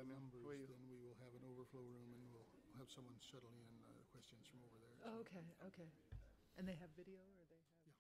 numbers, then we will have an overflow room and we'll have someone shuttle in questions from over there. Oh, okay, okay. And they have video or they have? Yeah.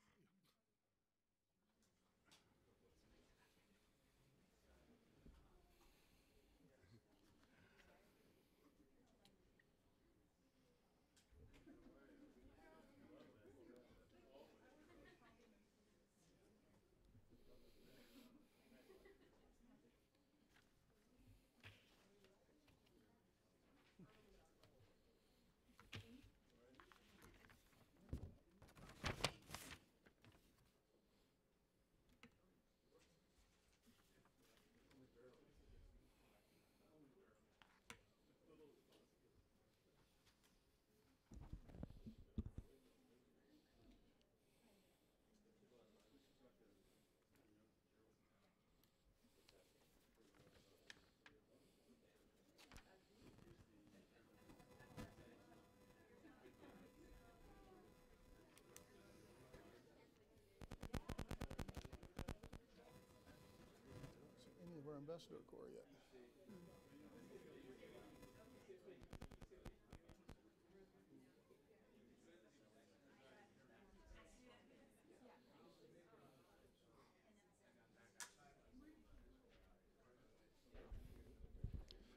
Any of our ambassador corps yet?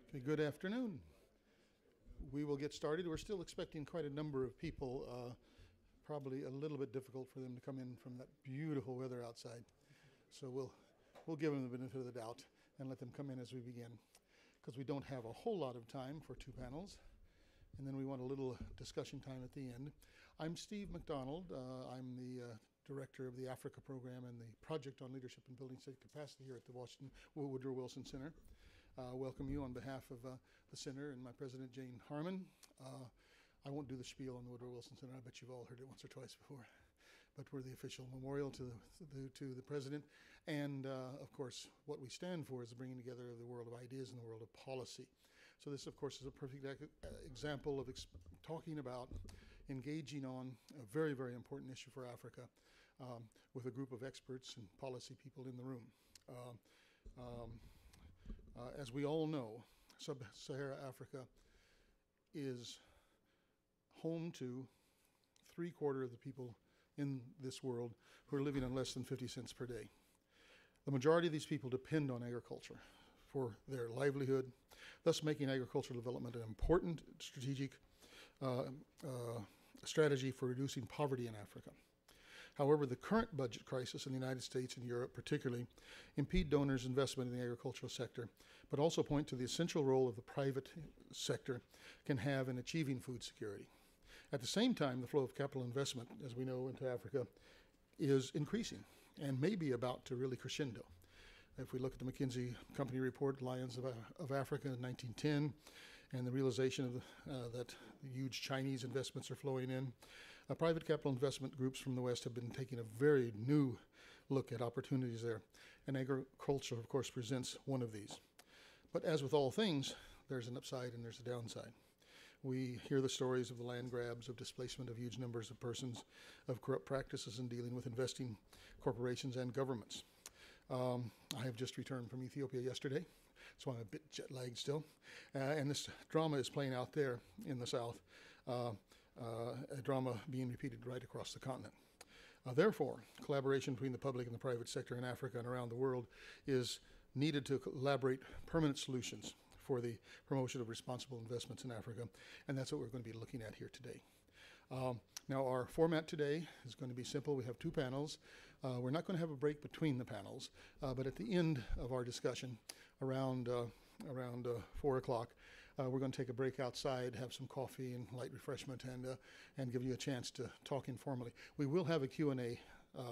Okay, good afternoon. We will get started. We're still expecting quite a number of people. Probably a little bit difficult for them to come in from that beautiful weather outside. So we'll give them the benefit of the doubt and let them come in as we begin, because we don't have a whole lot of time for two panels, and then we want a little discussion time at the end. I'm Steve McDonald. I'm the director of the Africa program and the project on leadership and building state capacity here at the Woodrow Wilson Center. Welcome you on behalf of the center and my president, Jane Harmon. I won't do the spiel on the Woodrow Wilson Center. I bet you've all heard it once or twice before. But we're the official memorial to the president. And, of course, what we stand for is the bringing together of the world of ideas and the world of policy. So this, of course, is a perfect example of talking about engaging on a very, very important issue for Africa with a group of experts and policy people in the room. As we all know, Sub-Saharan Africa is home to 3/4 of the people in this world who are living on less than 50 cents per day. The majority of these people depend on agriculture for their livelihood, thus making agricultural development an important strategic strategy for reducing poverty in Africa. However, the current budget crisis in the United States and Europe particularly impede donors' investment in the agricultural sector, but also point to the essential role of the private sector can have in achieving food security. At the same time, the flow of capital investment, as we know, into Africa is increasing and may be about to really crescendo. If we look at the McKinsey Company report, Lions of Africa in 1910, and the realization of that huge Chinese investments are flowing in, private capital investment groups from the West have been taking a very new look at opportunities there. And agriculture, of course, presents one of these. But as with all things, there's an upside and there's a downside. We hear the stories of the land grabs, of displacement of huge numbers of persons, of corrupt practices in dealing with investing corporations and governments. I have just returned from Ethiopia yesterday, so I'm a bit jet lagged still. And this drama is playing out there in the south, a drama being repeated right across the continent. Therefore, collaboration between the public and the private sector in Africa and around the world is needed to elaborate permanent solutions for the promotion of responsible investments in Africa, and that's what we're going to be looking at here today. Now, our format today is going to be simple. We have two panels. We're not going to have a break between the panels, but at the end of our discussion, around 4 o'clock, we're going to take a break outside, have some coffee and light refreshment, and give you a chance to talk informally. We will have a Q&A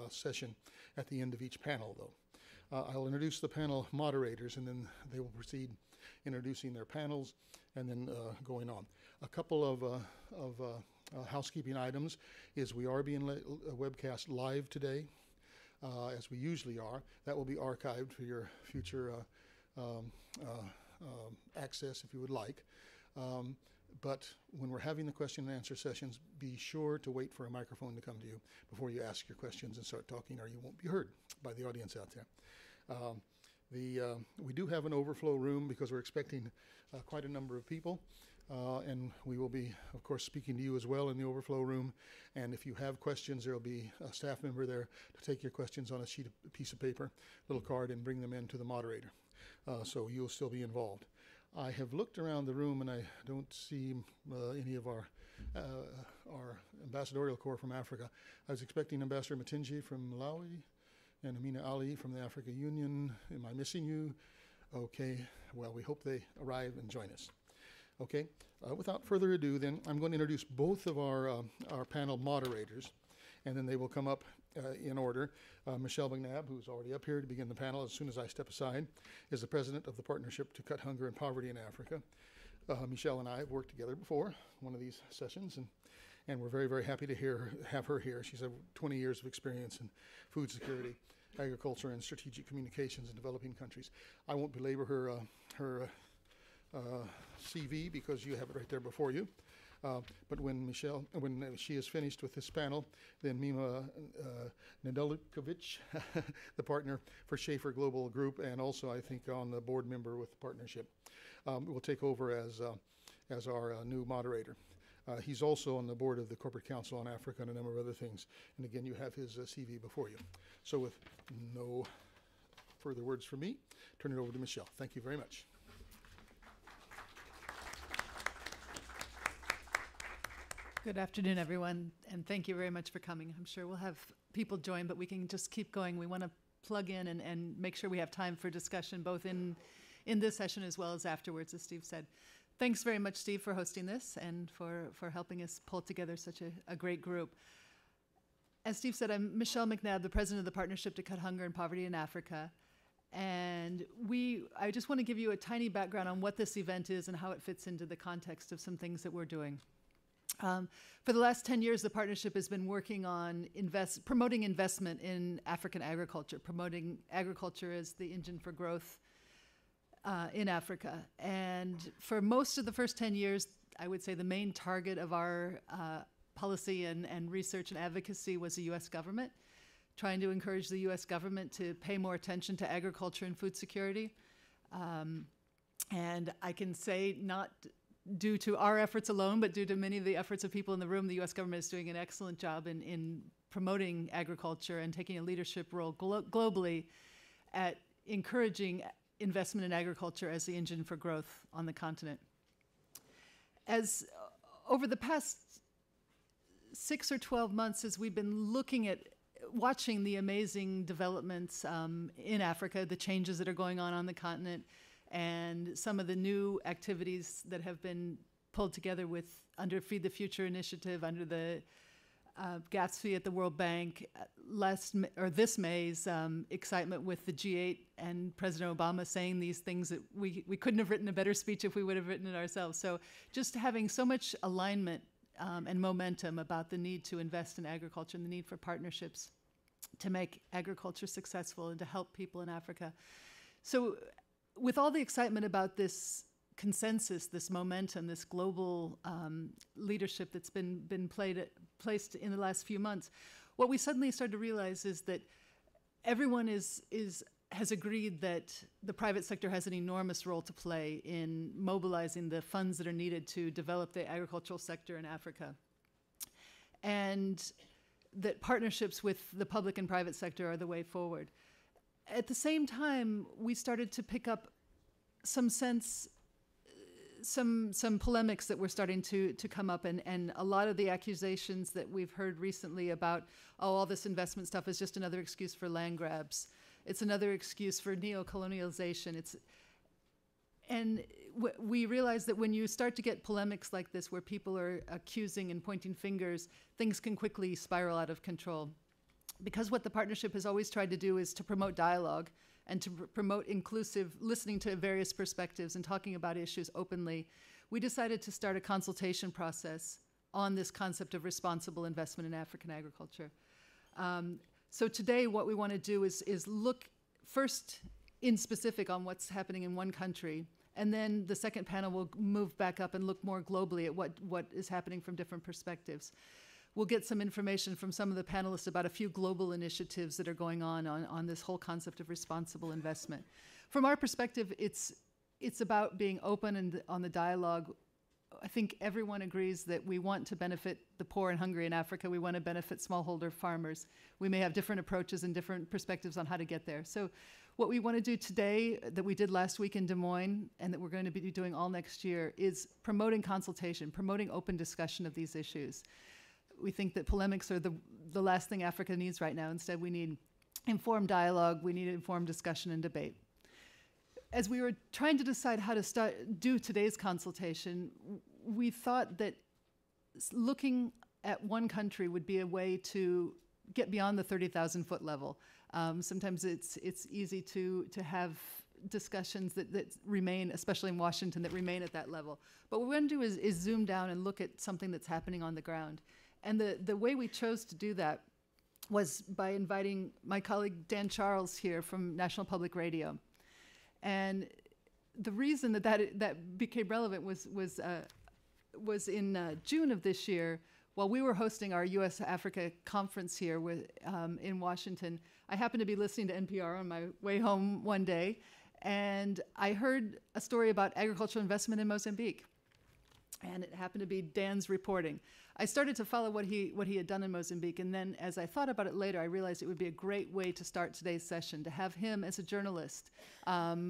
session at the end of each panel, though. I'll introduce the panel moderators, and then they will proceed introducing their panels and then going on. A couple of housekeeping items is we are being webcast live today, as we usually are. That will be archived for your future access if you would like. But when we're having the question and answer sessions, be sure to wait for a microphone to come to you before you ask your questions and start talking, or you won't be heard by the audience out there. We do have an overflow room because we're expecting quite a number of people. And we will be, of course, speaking to you as well in the overflow room. And if you have questions, there will be a staff member there to take your questions on a piece of paper, little card, and bring them in to the moderator. So you'll still be involved. I have looked around the room and I don't see any of our ambassadorial corps from Africa. I was expecting Ambassador Matinji from Malawi and Amina Ali from the Africa Union. Am I missing you? Okay, well, we hope they arrive and join us. Okay, without further ado, then, I'm going to introduce both of our panel moderators, and then they will come up in order. Michelle McNabb, who's already up here to begin the panel as soon as I step aside, is the president of the Partnership to Cut Hunger and Poverty in Africa. Michelle and I have worked together before, one of these sessions, and we're very, very happy to have her here. She's had 20 years of experience in food security, agriculture, and strategic communications in developing countries. I won't belabor her CV because you have it right there before you. But when she is finished with this panel, then Mima Nedeljkovic, the partner for Schaefer Global Group, and also I think on the board member with the partnership, will take over as our new moderator. He's also on the board of the Corporate Council on Africa and a number of other things. And again, you have his CV before you. So with no further words from me, turn it over to Michelle. Thank you very much. Good afternoon, everyone, and thank you very much for coming. I'm sure we'll have people join, but we can just keep going. We want to plug in and make sure we have time for discussion, both in this session as well as afterwards, as Steve said. Thanks very much, Steve, for hosting this and for helping us pull together such a great group. As Steve said, I'm Michelle McNabb, the president of the Partnership to Cut Hunger and Poverty in Africa. And I just want to give you a tiny background on what this event is and how it fits into the context of some things that we're doing. For the last 10 years, the partnership has been working on promoting investment in African agriculture, promoting agriculture as the engine for growth in Africa. And for most of the first 10 years, I would say the main target of our policy and research and advocacy was the U.S. government, trying to encourage the U.S. government to pay more attention to agriculture and food security. And I can say not due to our efforts alone, but due to many of the efforts of people in the room, the U.S. government is doing an excellent job in promoting agriculture and taking a leadership role globally at encouraging investment in agriculture as the engine for growth on the continent. As over the past 6 or 12 months, as we've been watching the amazing developments in Africa, the changes that are going on the continent, and some of the new activities that have been pulled together under Feed the Future initiative, under the GATS at the World Bank, this May's excitement with the G8 and President Obama saying these things that we couldn't have written a better speech if we would have written it ourselves. So just having so much alignment and momentum about the need to invest in agriculture and the need for partnerships to make agriculture successful and to help people in Africa. So with all the excitement about this consensus, this momentum, this global leadership that's been placed in the last few months, what we suddenly started to realize is that everyone has agreed that the private sector has an enormous role to play in mobilizing the funds that are needed to develop the agricultural sector in Africa, and that partnerships with the public and private sector are the way forward. At the same time, we started to pick up some polemics that were starting to come up, and a lot of the accusations that we've heard recently about, all this investment stuff is just another excuse for land grabs. It's another excuse for neo-colonialization. We realize that when you start to get polemics like this, where people are accusing and pointing fingers, things can quickly spiral out of control. Because what the partnership has always tried to do is to promote dialogue and to promote inclusive listening to various perspectives and talking about issues openly, we decided to start a consultation process on this concept of responsible investment in African agriculture. So today what we want to do is look first in specific on what's happening in one country, and then the second panel will move back up and look more globally at what is happening from different perspectives. We'll get some information from some of the panelists about a few global initiatives that are going on this whole concept of responsible investment. from our perspective, it's about being open and on the dialogue. I think everyone agrees that we want to benefit the poor and hungry in Africa. We want to benefit smallholder farmers. We may have different approaches and different perspectives on how to get there. So what we want to do today, that we did last week in Des Moines, and that we're going to be doing all next year, is promoting consultation, promoting open discussion of these issues. We think that polemics are the last thing Africa needs right now. Instead, we need informed dialogue. We need informed discussion and debate. As we were trying to decide how to do today's consultation, we thought that looking at one country would be a way to get beyond the 30,000-foot level. Sometimes it's easy to have discussions that remain, especially in Washington, that remain at that level. But what we want to do is zoom down and look at something that's happening on the ground. And the way we chose to do that was by inviting my colleague Dan Charles here from National Public Radio. And the reason that became relevant was in June of this year, while we were hosting our U.S.-Africa conference here in Washington. I happened to be listening to NPR on my way home one day, and I heard a story about agricultural investment in Mozambique. And it happened to be Dan's reporting. I started to follow what he had done in Mozambique, and then as I thought about it later, I realized it would be a great way to start today's session, to have him as a journalist,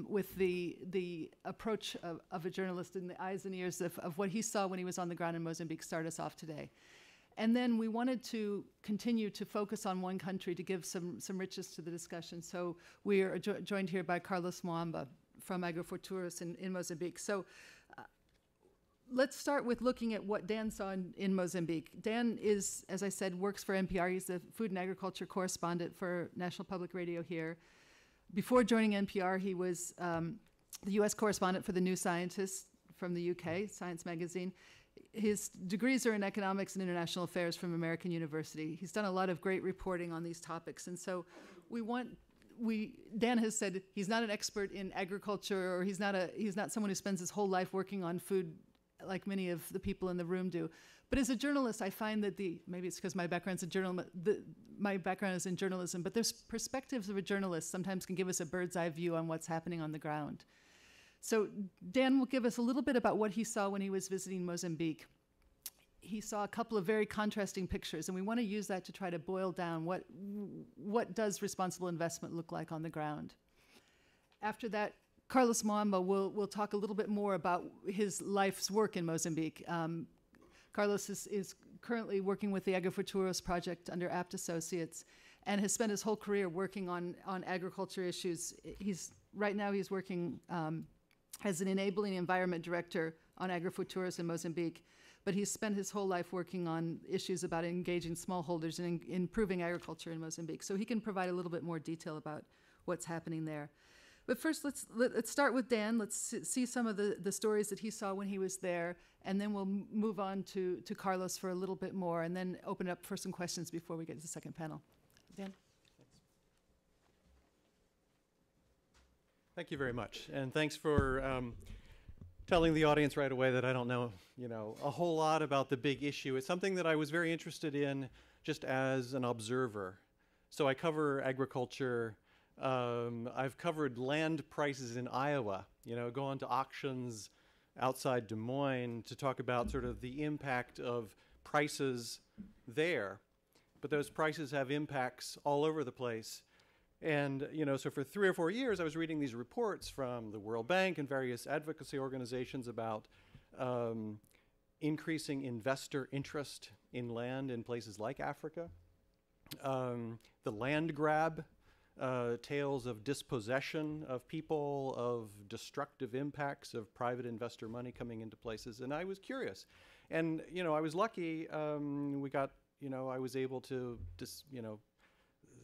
with the approach of a journalist in the eyes and ears of what he saw when he was on the ground in Mozambique, start us off today. And then we wanted to continue to focus on one country to give some richness to the discussion. So we are joined here by Carlos Mwamba from Agrofuturos in Mozambique. So let's start with looking at what Dan saw in Mozambique. Dan is, as I said, works for NPR. He's the food and agriculture correspondent for National Public Radio here. Before joining NPR, he was the U.S. correspondent for The New Scientist from the UK, Science Magazine. His degrees are in economics and international affairs from American University. He's done a lot of great reporting on these topics. And so Dan has said he's not an expert in agriculture, or he's not someone who spends his whole life working on food like many of the people in the room do. But as a journalist, I find that maybe it's because my background is in journalism, but there's perspectives of a journalist sometimes can give us a bird's eye view on what's happening on the ground. So Dan will give us a little bit about what he saw when he was visiting Mozambique. He saw a couple of very contrasting pictures, and we want to use that to try to boil down what does responsible investment look like on the ground. After that, Carlos Mwamba will talk a little bit more about his life's work in Mozambique. Carlos is currently working with the Agrofuturos project under Apt Associates, and has spent his whole career working on agriculture issues. Right now he's working as an enabling environment director on Agrofuturos in Mozambique, but he's spent his whole life working on issues about engaging smallholders and improving agriculture in Mozambique. So he can provide a little bit more detail about what's happening there. But first, let's start with Dan. Let's see some of the stories that he saw when he was there, and then we'll move on to Carlos for a little bit more, and then open it up for some questions before we get to the second panel. Dan? Thank you very much, and thanks for telling the audience right away that I don't know, a whole lot about the big issue. It's something that I was very interested in just as an observer. So I cover agriculture. I've covered land prices in Iowa, go on to auctions outside Des Moines to talk about sort of the impact of prices there. But those prices have impacts all over the place. And, so for 3 or 4 years, I was reading these reports from the World Bank and various advocacy organizations about increasing investor interest in land in places like Africa, the land grab, tales of dispossession of people, of destructive impacts of private investor money coming into places. And I was curious. And, I was lucky. I was able to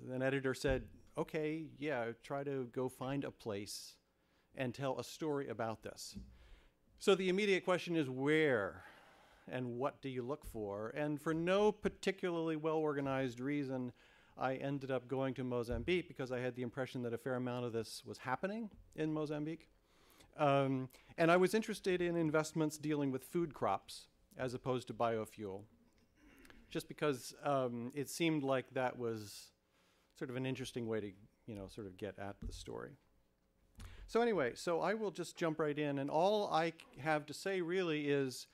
an editor said, okay, yeah, try to go find a place and tell a story about this. So the immediate question is where and what do you look for? And for no particularly well-organized reason, I ended up going to Mozambique because I had the impression that a fair amount of this was happening in Mozambique. And I was interested in investments dealing with food crops as opposed to biofuel, just because it seemed like that was sort of an interesting way to, sort of get at the story. So anyway, so I will just jump right in, and all I have to say really is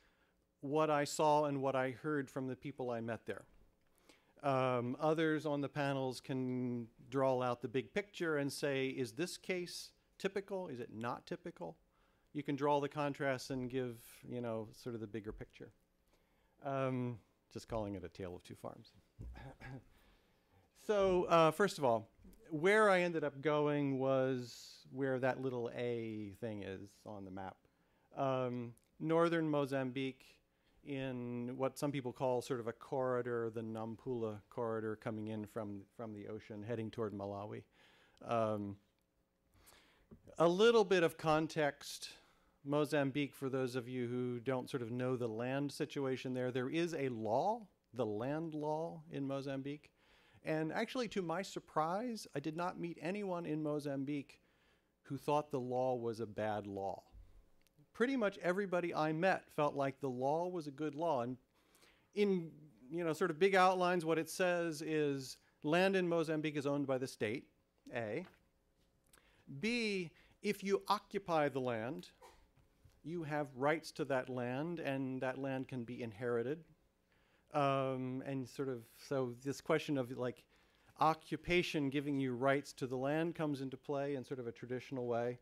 what I saw and what I heard from the people I met there. Others on the panels can draw out the big picture and say, is this case typical? Is it not typical? You can draw the contrasts and give, you know, sort of the bigger picture. Just calling it a tale of two farms. So first of all, where I ended up going was where that little A thing is on the map. Northern Mozambique, in what some people call sort of a corridor, the Nampula corridor, coming in from the ocean, heading toward Malawi. A little bit of context. Mozambique, for those of you who don't sort of know the land situation there is a law, the land law in Mozambique. And actually, to my surprise, I did not meet anyone in Mozambique who thought the law was a bad law. Pretty much everybody I met felt like the law was a good law. And in, you know, sort of big outlines, what it says is land in Mozambique is owned by the state, A. B, if you occupy the land, you have rights to that land, and that land can be inherited. And sort of, so this question of like occupation giving you rights to the land comes into play in sort of a traditional way.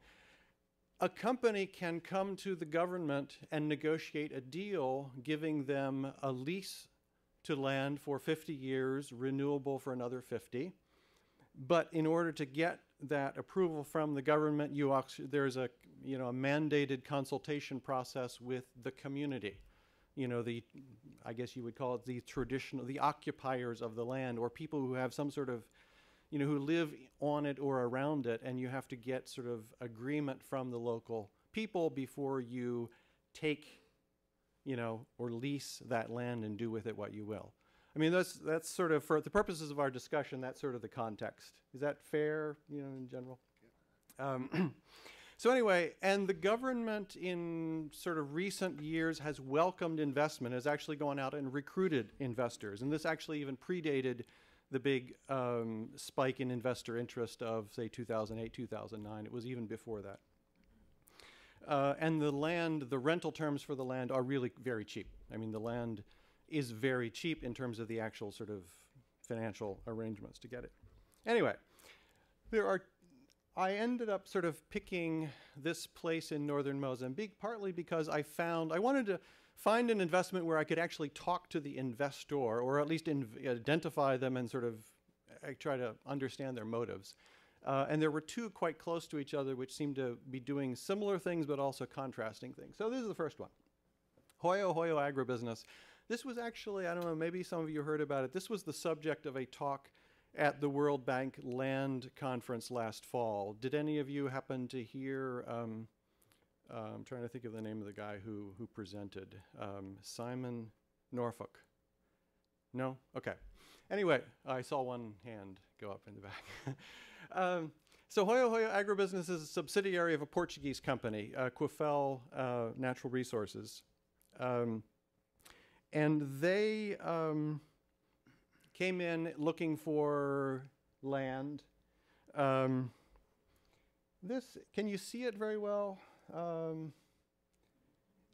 A company can come to the government and negotiate a deal giving them a lease to land for 50 years, renewable for another 50. But in order to get that approval from the government, there's a, you know, a mandated consultation process with the community. You know, I guess you would call it the occupiers of the land, or people who have some sort of, you know, who live on it or around it, and you have to get sort of agreement from the local people before you take, you know, or lease that land and do with it what you will. I mean, that's sort of, for the purposes of our discussion, that's sort of the context. Is that fair, you know, in general? So anyway, and the government in sort of recent years has welcomed investment, has actually gone out and recruited investors. And this actually even predated the big spike in investor interest of, say, 2008, 2009. It was even before that. And the land, the rental terms for the land are really very cheap. I mean, the land is very cheap in terms of the actual sort of financial arrangements to get it. Anyway, I ended up sort of picking this place in northern Mozambique partly because I wanted to find an investment where I could actually talk to the investor, or at least identify them and sort of try to understand their motives. And there were two quite close to each other which seemed to be doing similar things but also contrasting things. So this is the first one. Hoyo Hoyo Agribusiness. This was actually, I don't know, maybe some of you heard about it. This was the subject of a talk at the World Bank Land Conference last fall. Did any of you happen to hear, I'm trying to think of the name of the guy who presented, Simon Norfolk? No? Okay. Anyway, I saw one hand go up in the back. So Hoyo Hoyo Agribusiness is a subsidiary of a Portuguese company, Quifel Natural Resources. And they came in looking for land. Can you see it very well?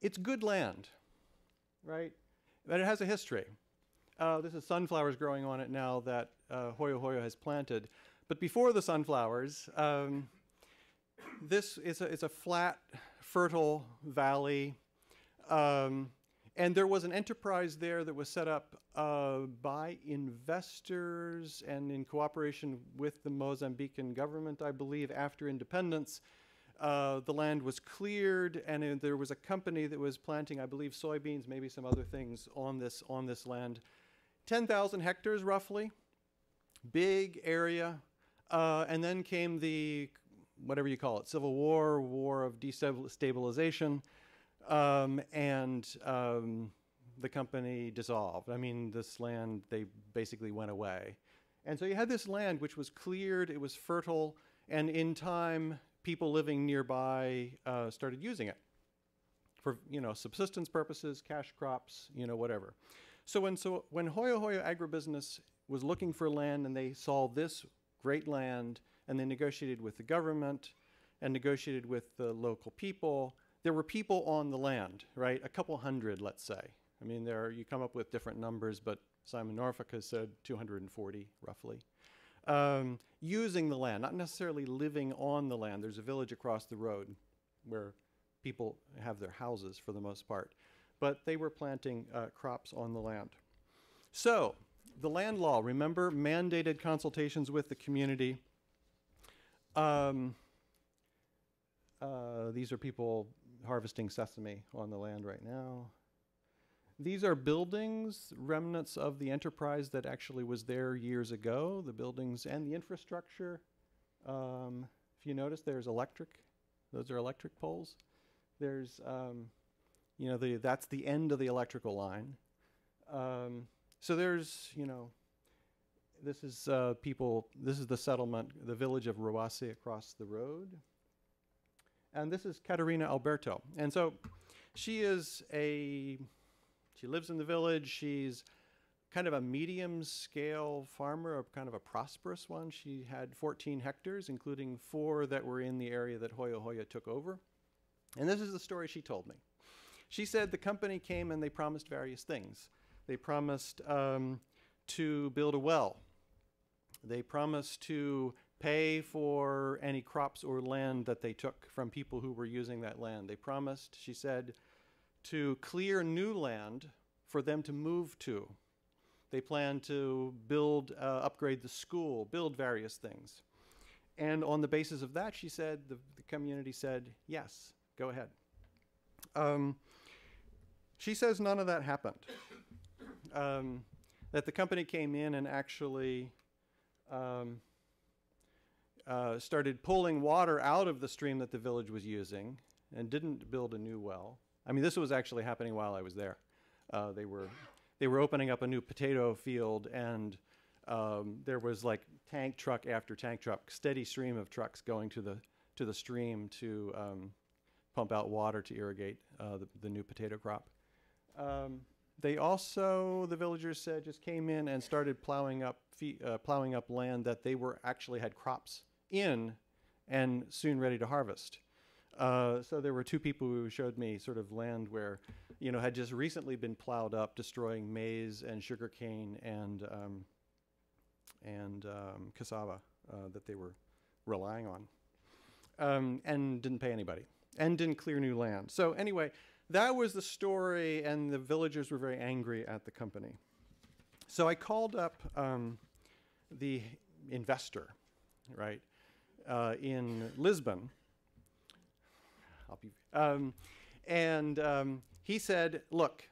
It's good land, right? But it has a history. This is sunflowers growing on it now that Hoyo Hoyo has planted. But before the sunflowers, this is a flat, fertile valley. And there was an enterprise there that was set up by investors and in cooperation with the Mozambican government, I believe, after independence. The land was cleared, and there was a company that was planting, I believe, soybeans, maybe some other things on this land. 10,000 hectares, roughly. Big area. And then came the, whatever you call it, Civil War, War of Destabilization. The company dissolved. I mean, this land, they basically went away. And so you had this land which was cleared, it was fertile, and in time, people living nearby started using it for, you know, subsistence purposes, cash crops, you know, whatever. So when Hoyo Hoyo Agribusiness was looking for land and they saw this great land and they negotiated with the government, and negotiated with the local people. There were people on the land, right? A couple hundred, let's say. I mean, you come up with different numbers, but Simon Norfolk has said 240, roughly. Using the land, not necessarily living on the land. There's a village across the road where people have their houses for the most part. But they were planting crops on the land. So, the land law, remember, mandated consultations with the community. These are people harvesting sesame on the land right now. These are buildings, remnants of the enterprise that actually was there years ago, the buildings and the infrastructure. If you notice, there's electric. Those are electric poles. There's, you know, that's the end of the electrical line. So there's, you know, this is this is the settlement, the village of Roase across the road. And this is Caterina Alberto. And so she lives in the village. She's kind of a medium scale farmer, or kind of a prosperous one. She had 14 hectares, including 4 that were in the area that Hoya Hoya took over. And this is the story she told me. She said the company came and they promised various things. They promised to build a well. They promised to pay for any crops or land that they took from people who were using that land. They promised, she said, to clear new land for them to move to. They planned to build, upgrade the school, build various things. And on the basis of that, she said, the community said, yes, go ahead. She says none of that happened. That the company came in and actually started pulling water out of the stream that the village was using and didn't build a new well. I mean, this was actually happening while I was there. They were opening up a new potato field, and there was like tank truck after tank truck, steady stream of trucks going to the stream to pump out water to irrigate the new potato crop. They also, the villagers said, just came in and started plowing up land that they were actually had crops in and soon ready to harvest. So there were 2 people who showed me sort of land where, you know, had just recently been plowed up, destroying maize and sugarcane and cassava that they were relying on, and didn't pay anybody and didn't clear new land. So anyway, that was the story, and the villagers were very angry at the company. So I called up the investor, right, in Lisbon. He said, look,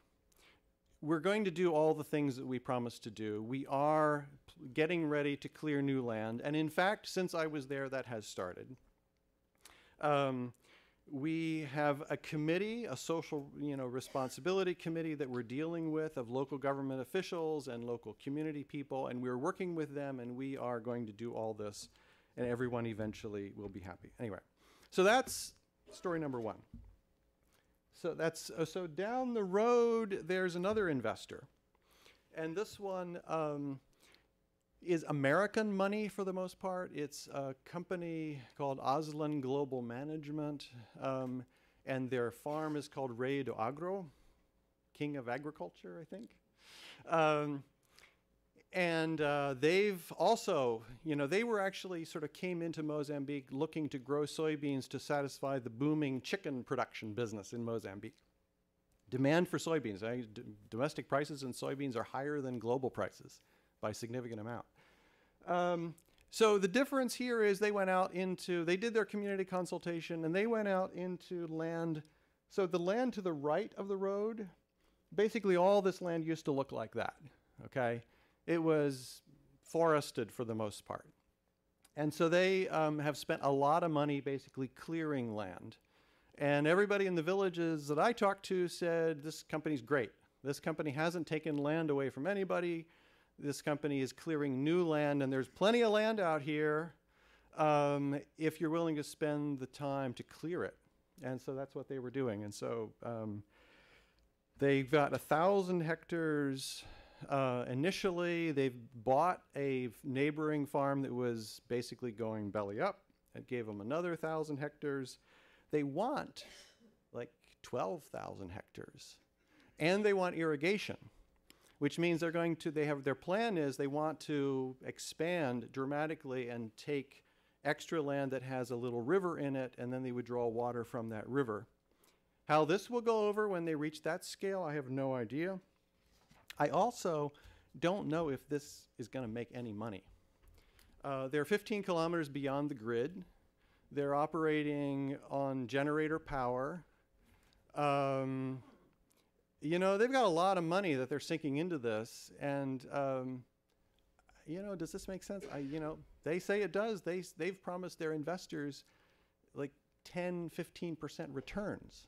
we're going to do all the things that we promised to do. We are getting ready to clear new land. And in fact, since I was there, that has started. We have a committee, a social, you know, responsibility committee that we're dealing with, of local government officials and local community people, and we're working with them, and we are going to do all this, and everyone eventually will be happy. Anyway, so that's story number 1. So that's so down the road there's another investor, and this one is American money for the most part. It's a company called Aslan Global Management, and their farm is called Rei do Agro, King of Agriculture, I think. They've also, you know, they were actually sort of came into Mozambique looking to grow soybeans to satisfy the booming chicken production business in Mozambique. Demand for soybeans, domestic prices in soybeans are higher than global prices by a significant amount. So the difference here is they did their community consultation, and they went out into land. So the land to the right of the road, basically all this land used to look like that, okay? It was forested for the most part. And so they have spent a lot of money basically clearing land. And everybody in the villages that I talked to said, this company's great. This company hasn't taken land away from anybody. This company is clearing new land, and there's plenty of land out here if you're willing to spend the time to clear it. And so that's what they were doing. And so they've got 1,000 hectares initially. They've bought a neighboring farm that was basically going belly up. It gave them another 1,000 hectares. They want like 12,000 hectares. And they want irrigation, which means their plan is they want to expand dramatically and take extra land that has a little river in it, and then they would draw water from that river. How this will go over when they reach that scale, I have no idea. I also don't know if this is going to make any money. They're 15 kilometers beyond the grid. They're operating on generator power. You know, they've got a lot of money that they're sinking into this, and you know, does this make sense? They say it does. They've promised their investors like 10-15% returns,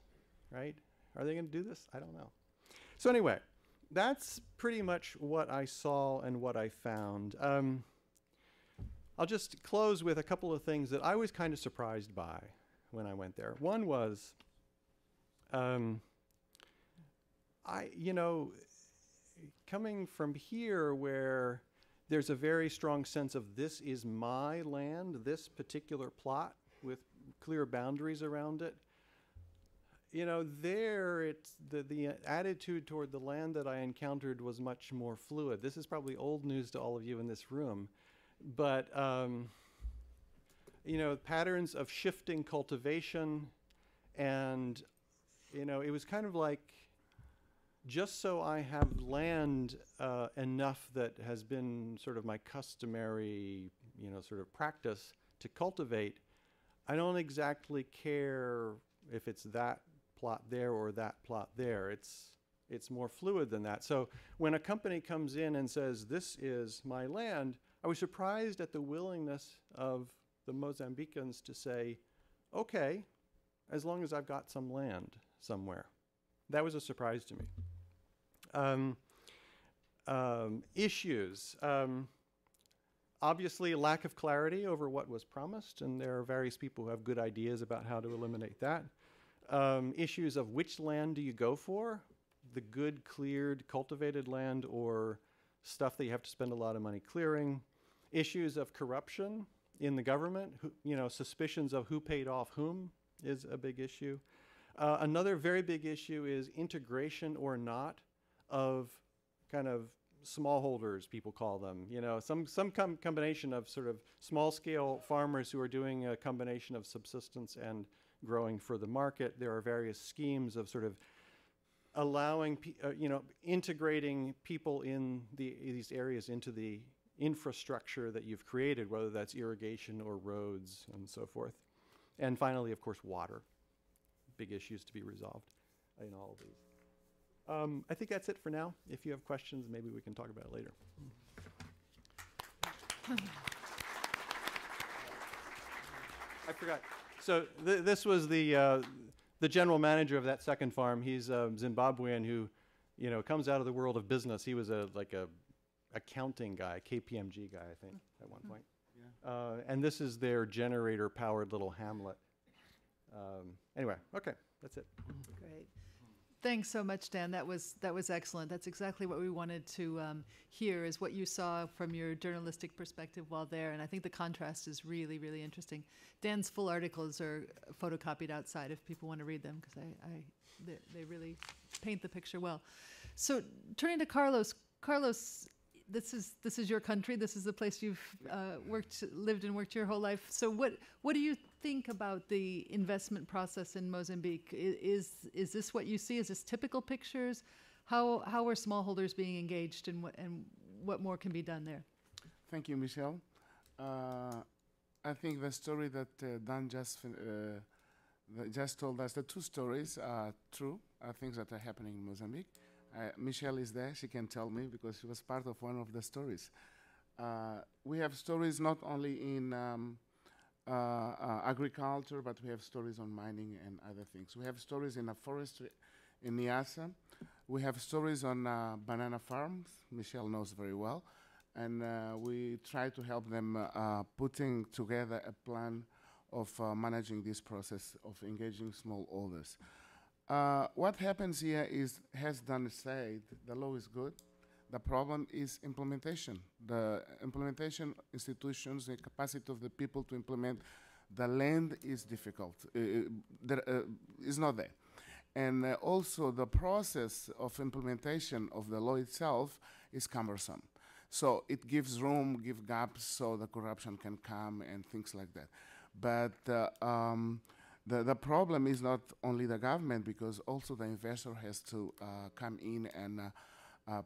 right? Are they going to do this? I don't know. So anyway, that's pretty much what I saw and what I found. I'll just close with a couple of things that I was kind of surprised by when I went there. One was, coming from here where there's a very strong sense of this is my land, this particular plot with clear boundaries around it. You know, there it's the attitude toward the land that I encountered was much more fluid. This is probably old news to all of you in this room, but you know, patterns of shifting cultivation, and you know, it was kind of like, just so I have land enough that has been sort of my customary, you know, sort of practice to cultivate, I don't exactly care if it's that plot there or that plot there. It's more fluid than that. So when a company comes in and says, this is my land, I was surprised at the willingness of the Mozambicans to say, okay, as long as I've got some land somewhere. That was a surprise to me. Issues. Obviously, lack of clarity over what was promised, and there are various people who have good ideas about how to eliminate that. Issues of which land do you go for? The good, cleared, cultivated land, or stuff that you have to spend a lot of money clearing. Issues of corruption in the government, suspicions of who paid off whom is a big issue. Another very big issue is integration or not of kind of smallholders, people call them. You know, some combination of sort of small-scale farmers who are doing a combination of subsistence and growing for the market. There are various schemes of sort of allowing, integrating people in these areas into the infrastructure that you've created, whether that's irrigation or roads and so forth. And finally, of course, water. Big issues to be resolved in all of these. I think that's it for now. If you have questions, maybe we can talk about it later. I forgot. So this was the general manager of that second farm. He's a Zimbabwean who, comes out of the world of business. He was a accounting guy, KPMG guy, I think, at one point. Yeah. And this is their generator-powered little hamlet. Anyway, okay, that's it. Great. Thanks so much, Dan. That was excellent. That's exactly what we wanted to hear, is what you saw from your journalistic perspective while there. And I think the contrast is really, really interesting. Dan's full articles are photocopied outside if people want to read them, because they really paint the picture well. So turning to Carlos. Carlos, this is your country. This is the place you've lived and worked your whole life. So what do you think about the investment process in Mozambique? Is this what you see? Is this typical pictures? How are smallholders being engaged, and what more can be done there? Thank you, Michelle. I think the story that Dan just told us, the two stories are true, are things that are happening in Mozambique. Michelle is there, she can tell me, because she was part of one of the stories. We have stories not only in agriculture, but we have stories on mining and other things. We have stories in a forestry in Niassa. We have stories on banana farms, Michelle knows very well, and we try to help them putting together a plan of managing this process of engaging smallholders. What happens here is, as Dan said, the law is good. The problem is implementation. The implementation institutions, the capacity of the people to implement The land is difficult. There is not there. And also the process of implementation of the law itself is cumbersome. So it gives room, gives gaps so the corruption can come and things like that. But the problem is not only the government, because also the investor has to come in and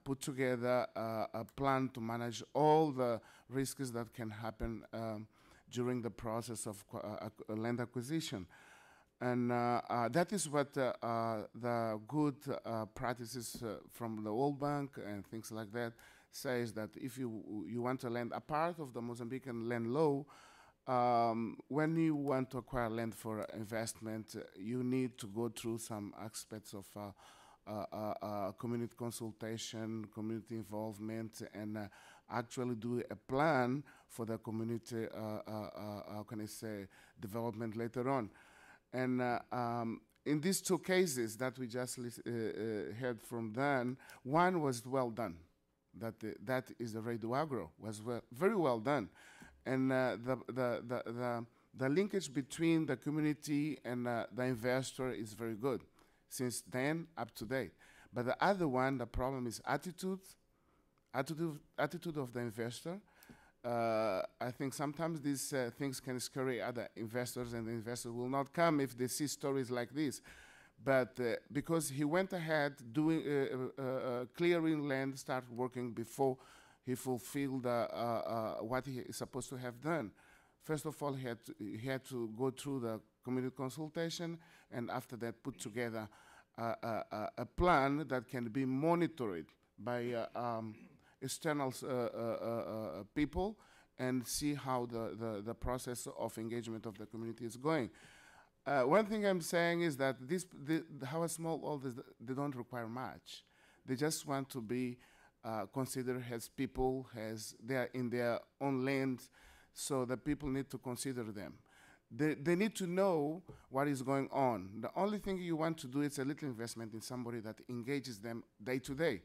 put together a plan to manage all the risks that can happen during the process of land acquisition. And that is what the good practices from the World Bank and things like that says, that if you want to land a part of the Mozambican land law, when you want to acquire land for investment, you need to go through some aspects of community consultation, community involvement, and actually do a plan for the community, how can I say, development later on. And in these two cases that we just heard from Dan, one was well done. That is the Radio Agro, was very well done. And the linkage between the community and the investor is very good since then up to date. But the other one, the problem is attitude of the investor. I think sometimes these things can scare other investors, and the investors will not come if they see stories like this. But because he went ahead doing clearing land, start working before he fulfilled what he is supposed to have done. First of all, he had to go through the community consultation, and after that put together a plan that can be monitored by external people and see how the process of engagement of the community is going. One thing I'm saying is that how smallholders, they don't require much. They just want to be considered as people, as they are in their own land, so the people need to consider them. They need to know what is going on. The only thing you want to do is a little investment in somebody that engages them day to day.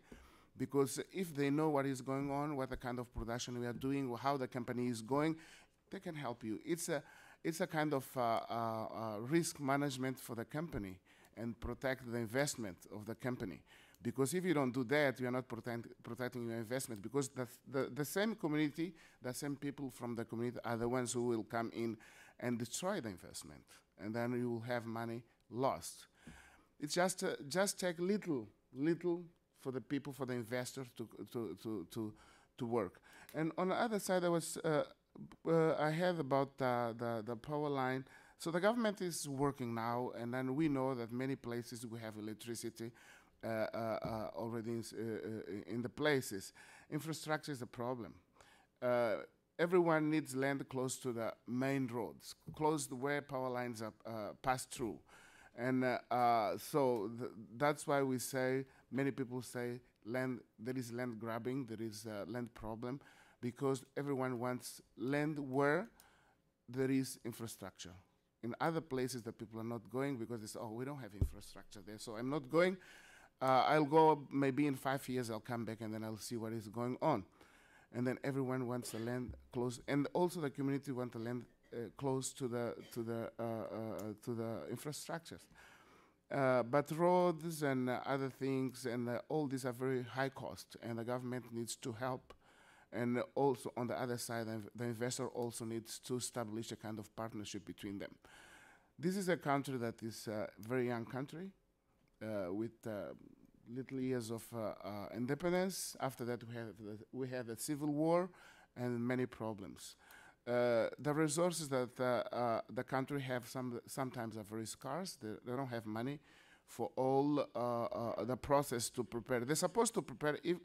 Because if they know what is going on, what the kind of production we are doing, how the company is going, they can help you. It's a kind of risk management for the company and protect the investment of the company. Because if you don't do that, you are not protecting your investment, because the same community, the same people from the community are the ones who will come in and destroy the investment, and then you will have money lost. It's just take little for the people, for the investors to work. And on the other side, I heard about the power line. So the government is working now, and then we know that many places we have electricity already in the places. Infrastructure is a problem. Everyone needs land close to the main roads, close to where power lines are passed through. And so that's why we say, many people say there is land grabbing, there is a land problem, because everyone wants land where there is infrastructure. In other places that people are not going because they say, oh, we don't have infrastructure there, so I'm not going. I'll go maybe in 5 years, I'll come back and then I'll see what is going on. And then everyone wants the land close, and also the community wants the land close to the infrastructures. But roads and other things and all these are very high cost, and the government needs to help. And also on the other side, the investor also needs to establish a kind of partnership between them. This is a country that is a very young country with little years of independence. After that, we had a civil war and many problems. The resources that the country have sometimes are very scarce. They don't have money for all the process to prepare. They're supposed to prepare. If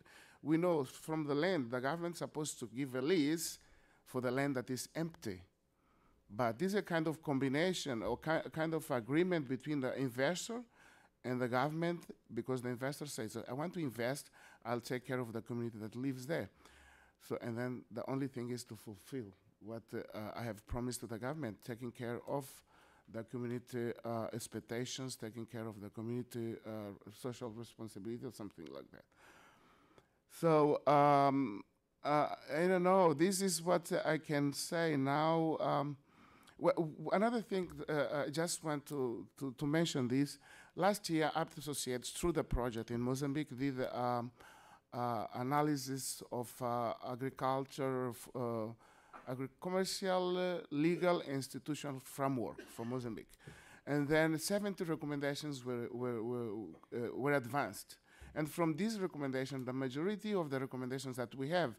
we know from the land, the government's supposed to give a lease for the land that is empty. But this is a kind of combination or kind of agreement between the investor and the government, because the investor says, I want to invest, I'll take care of the community that lives there. So, and then the only thing is to fulfill what I have promised to the government, taking care of the community expectations, taking care of the community social responsibility or something like that. So I don't know, this is what I can say now. Another thing, I just want to mention this. Last year, Apt Associates, through the project in Mozambique, did analysis of agriculture, commercial, legal, institutional framework for Mozambique. And then 70 recommendations were advanced. And from these recommendations, the majority of the recommendations that we have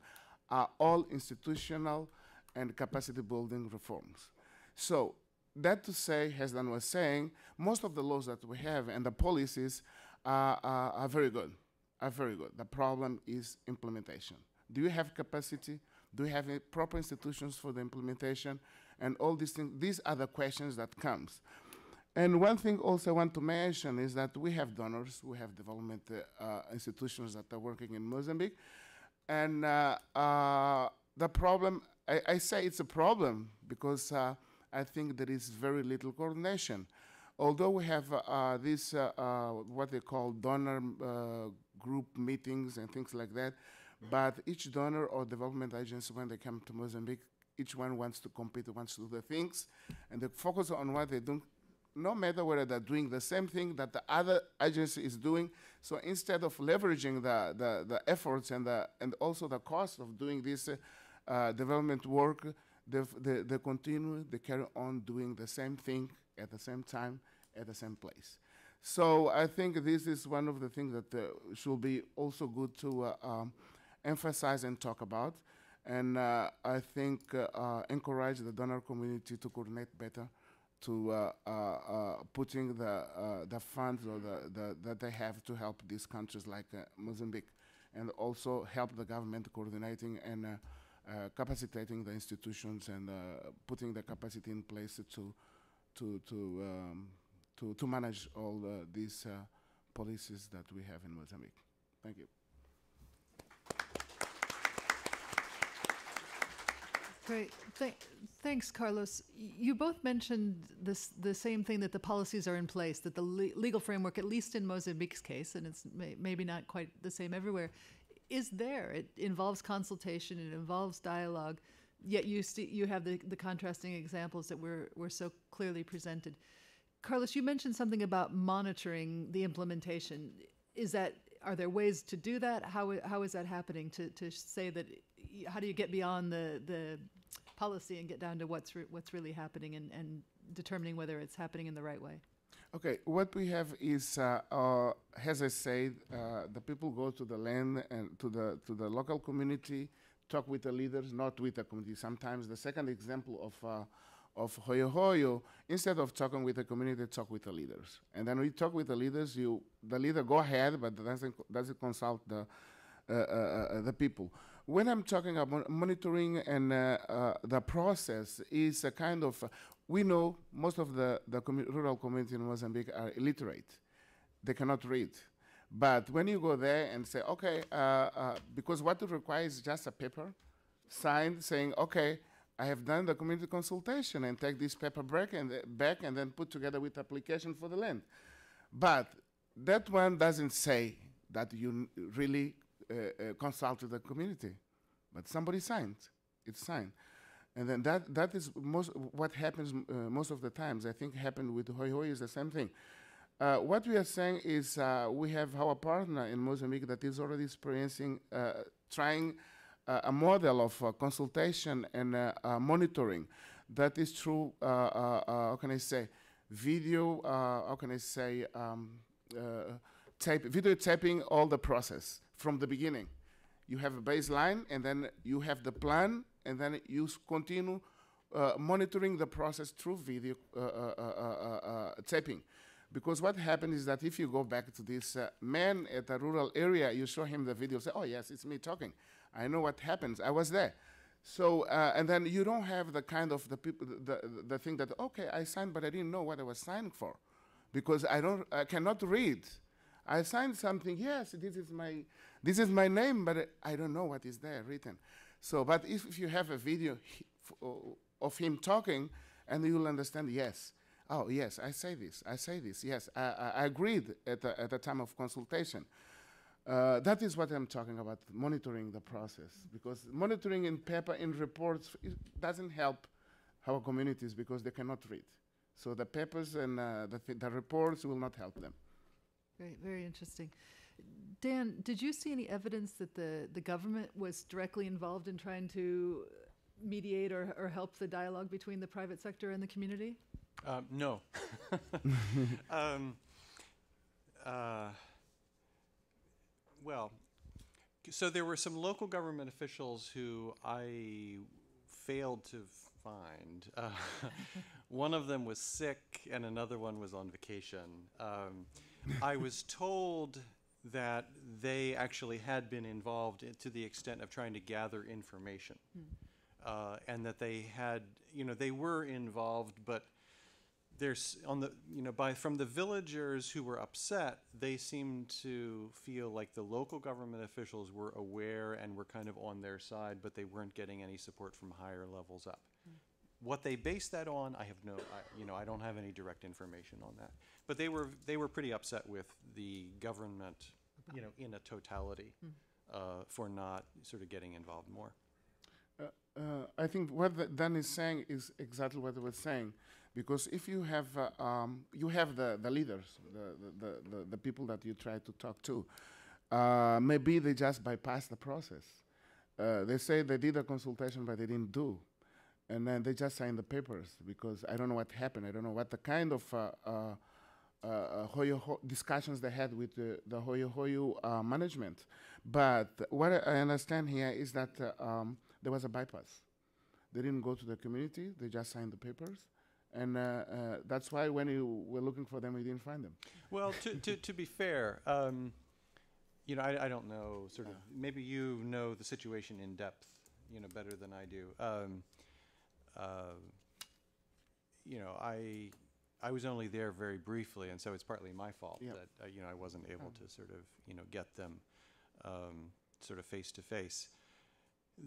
are all institutional and capacity building reforms. So that to say, as Dan was saying, most of the laws that we have and the policies are very good, The problem is implementation. Do you have capacity? Do you have proper institutions for the implementation? And all these things, these are the questions that comes. And one thing also I want to mention is that we have donors, we have development institutions that are working in Mozambique. And the problem, I say it's a problem because I think there is very little coordination. Although we have these, what they call donor group meetings and things like that, but each donor or development agency, when they come to Mozambique, each one wants to compete, wants to do the things, and they focus on what they do, no matter whether they're doing the same thing that the other agency is doing. So instead of leveraging the efforts and also the cost of doing this development work, they continue, they carry on doing the same thing at the same time, at the same place. So I think this is one of the things that should be also good to emphasize and talk about. And I think encourage the donor community to coordinate better, to putting the funds or that they have to help these countries like Mozambique, and also help the government coordinating and capacitating the institutions and putting the capacity in place to manage all these policies that we have in Mozambique. Thank you. Great. Thanks, Carlos. You both mentioned the same thing, that the policies are in place, that the legal framework, at least in Mozambique's case, and it's maybe not quite the same everywhere, is there. It involves consultation, it involves dialogue, yet you have the contrasting examples that were so clearly presented. Carlos, you mentioned something about monitoring the implementation. Are there ways to do that? How is that happening, to say that, how do you get beyond the policy and get down to what's really happening and determining whether it's happening in the right way? Okay, what we have is, as I said, the people go to the land and to the local community, talk with the leaders, not with the community. Sometimes the second example of Hoyo Hoyo, instead of talking with the community, they talk with the leaders. And then we talk with the leaders, the leader go ahead, but doesn't consult the people. When I'm talking about monitoring and the process is a kind of, we know most of the rural community in Mozambique are illiterate. They cannot read. But when you go there and say, okay, because what it requires is just a paper signed saying, okay, I have done the community consultation, and take this paper back and then put together with application for the land. But that one doesn't say that you really consulted the community, but somebody signed. It's signed. And then that is what happens most of the times. I think happened with Hoyo Hoyo is the same thing. What we are saying is we have our partner in Mozambique that is already experiencing, trying a model of consultation and monitoring that is through, how can I say, video, how can I say, video taping all the process from the beginning. You have a baseline, and then you have the plan, and then you continue monitoring the process through video taping. Because what happened is that if you go back to this man at a rural area, you show him the video, say, oh yes, it's me talking. I know what happens, I was there. So, and then you don't have the kind of the people, the thing that, okay, I signed, but I didn't know what I was signing for. Because I cannot read. I signed something, yes, this is my name, but I don't know what is there written. So, but if you have a video of him talking, and you will understand, yes, oh, yes, I say this, yes, I agreed at the time of consultation. That is what I'm talking about, monitoring the process, because monitoring in paper, in reports, it doesn't help our communities because they cannot read. So the papers and the reports will not help them. Very, very interesting. Dan, did you see any evidence that the government was directly involved in trying to mediate or help the dialogue between the private sector and the community? No. Well, so there were some local government officials who I failed to find. One of them was sick and another one was on vacation. I was told that they actually had been involved to the extent of trying to gather information. And that they had, they were involved, but there's from the villagers who were upset, they seemed to feel like the local government officials were aware and were kind of on their side, but they weren't getting any support from higher levels up. What they based that on, I have I don't have any direct information on that. But they were pretty upset with the government, in a totality, for not sort of getting involved more. I think what Dan is saying is exactly what I was saying, because if you have the leaders, the people that you try to talk to, maybe they just bypass the process. They say they did a consultation, but they didn't do, and then they just signed the papers because I don't know what happened. I don't know what the kind of discussions they had with the Hoyo Hoyo management. But what I understand here is that there was a bypass. They didn't go to the community. They just signed the papers. And that's why when you were looking for them, you didn't find them. Well, to be fair, I don't know, sort of, maybe you know the situation in depth, better than I do. I was only there very briefly, and so it's partly my fault that, I wasn't able to sort of, get them sort of face to face.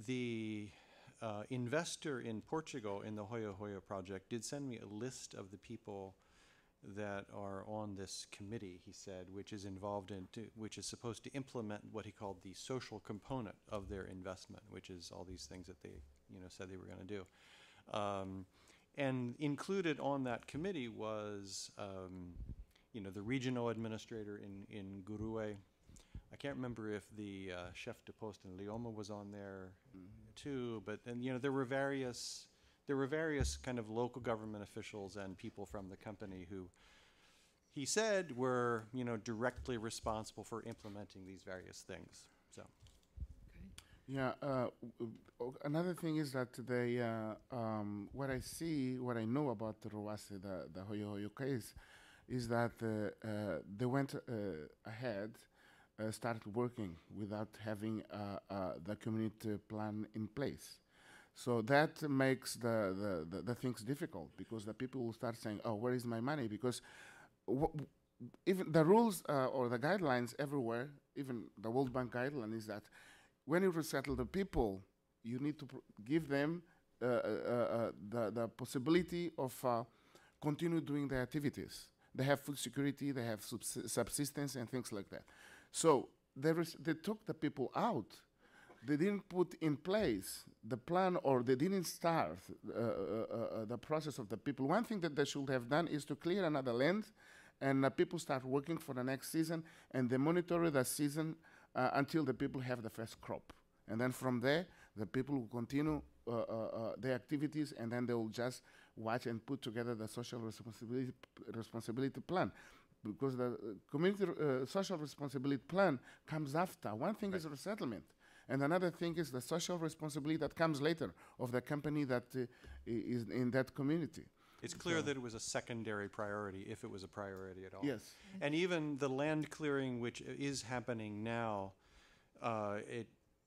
The investor in Portugal in the Hoyo Hoyo project did send me a list of the people that are on this committee, he said, which is involved in, which is supposed to implement what he called the social component of their investment, which is all these things that they, said they were going to do. And included on that committee was, the regional administrator in Gurue. I can't remember if the chef de poste in Lioma was on there too, but there were various kind of local government officials and people from the company who he said were directly responsible for implementing these various things. So. Yeah. Another thing is that they, what I know about the Ruwasi, the Hoyo Hoyo case, is that they went ahead. Started working without having the community plan in place. So that makes the things difficult because the people will start saying, oh, where is my money? Because even the rules or the guidelines everywhere, even the World Bank guideline is that when you resettle the people, you need to give them the possibility of continue doing their activities. They have food security, they have subsistence and things like that. So they took the people out. They didn't put in place the plan, or they didn't start the process of the people. One thing that they should have done is to clear another land, and people start working for the next season, and they monitor the season until the people have the first crop. And then from there, the people will continue their activities, and then they will just watch and put together the social responsibility plan. Because the community social responsibility plan comes after. One thing is resettlement, and another thing is the social responsibility that comes later of the company that is in that community. It's clear that it was a secondary priority, if it was a priority at all. Yes. And even the land clearing, which is happening now,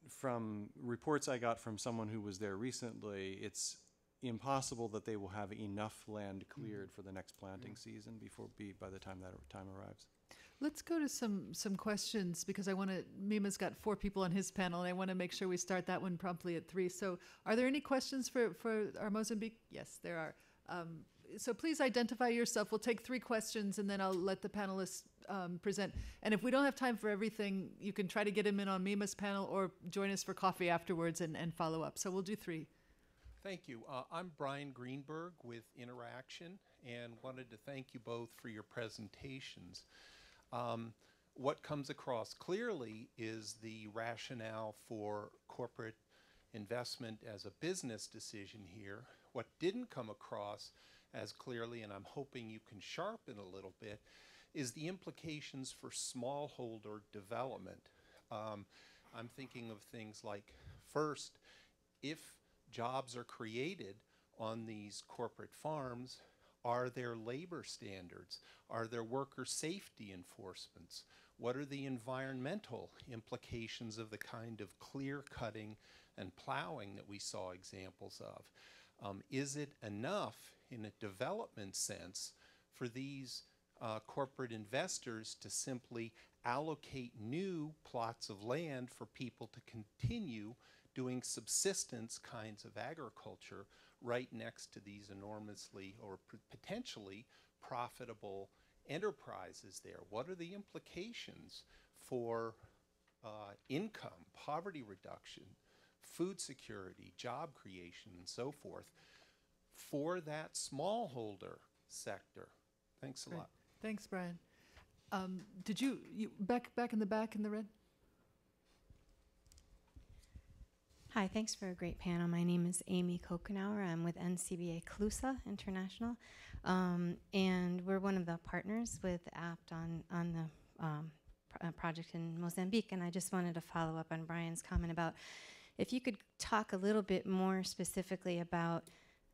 from reports I got from someone who was there recently, it's impossible that they will have enough land cleared for the next planting season by the time that time arrives. Let's go to some questions, because Mima's got 4 people on his panel, and I want to make sure we start that one promptly at 3. So are there any questions for our Mozambique? Yes, there are. So please identify yourself. We'll take 3 questions, and then I'll let the panelists present. And if we don't have time for everything, you can try to get him in on Mima's panel or join us for coffee afterwards and follow up. So we'll do 3. Thank you. I'm Brian Greenberg with Interaction and wanted to thank you both for your presentations. What comes across clearly is the rationale for corporate investment as a business decision here. What didn't come across as clearly, and I'm hoping you can sharpen a little bit, is the implications for smallholder development. I'm thinking of things like, first, if jobs are created on these corporate farms, are there labor standards? Are there worker safety enforcements? What are the environmental implications of the kind of clear cutting and plowing that we saw examples of? Is it enough in a development sense for these corporate investors to simply allocate new plots of land for people to continue doing subsistence kinds of agriculture right next to these enormously or potentially profitable enterprises there? What are the implications for income, poverty reduction, food security, job creation, and so forth for that smallholder sector? Thanks a Great. lot. Thanks, Brian. Did you back in the back in the red? Hi, thanks for a great panel. My name is Amy Kokenauer. I'm with NCBA CLUSA International, and we're one of the partners with APT on the project in Mozambique. And I just wanted to follow up on Brian's comment about if you could talk a little bit more specifically about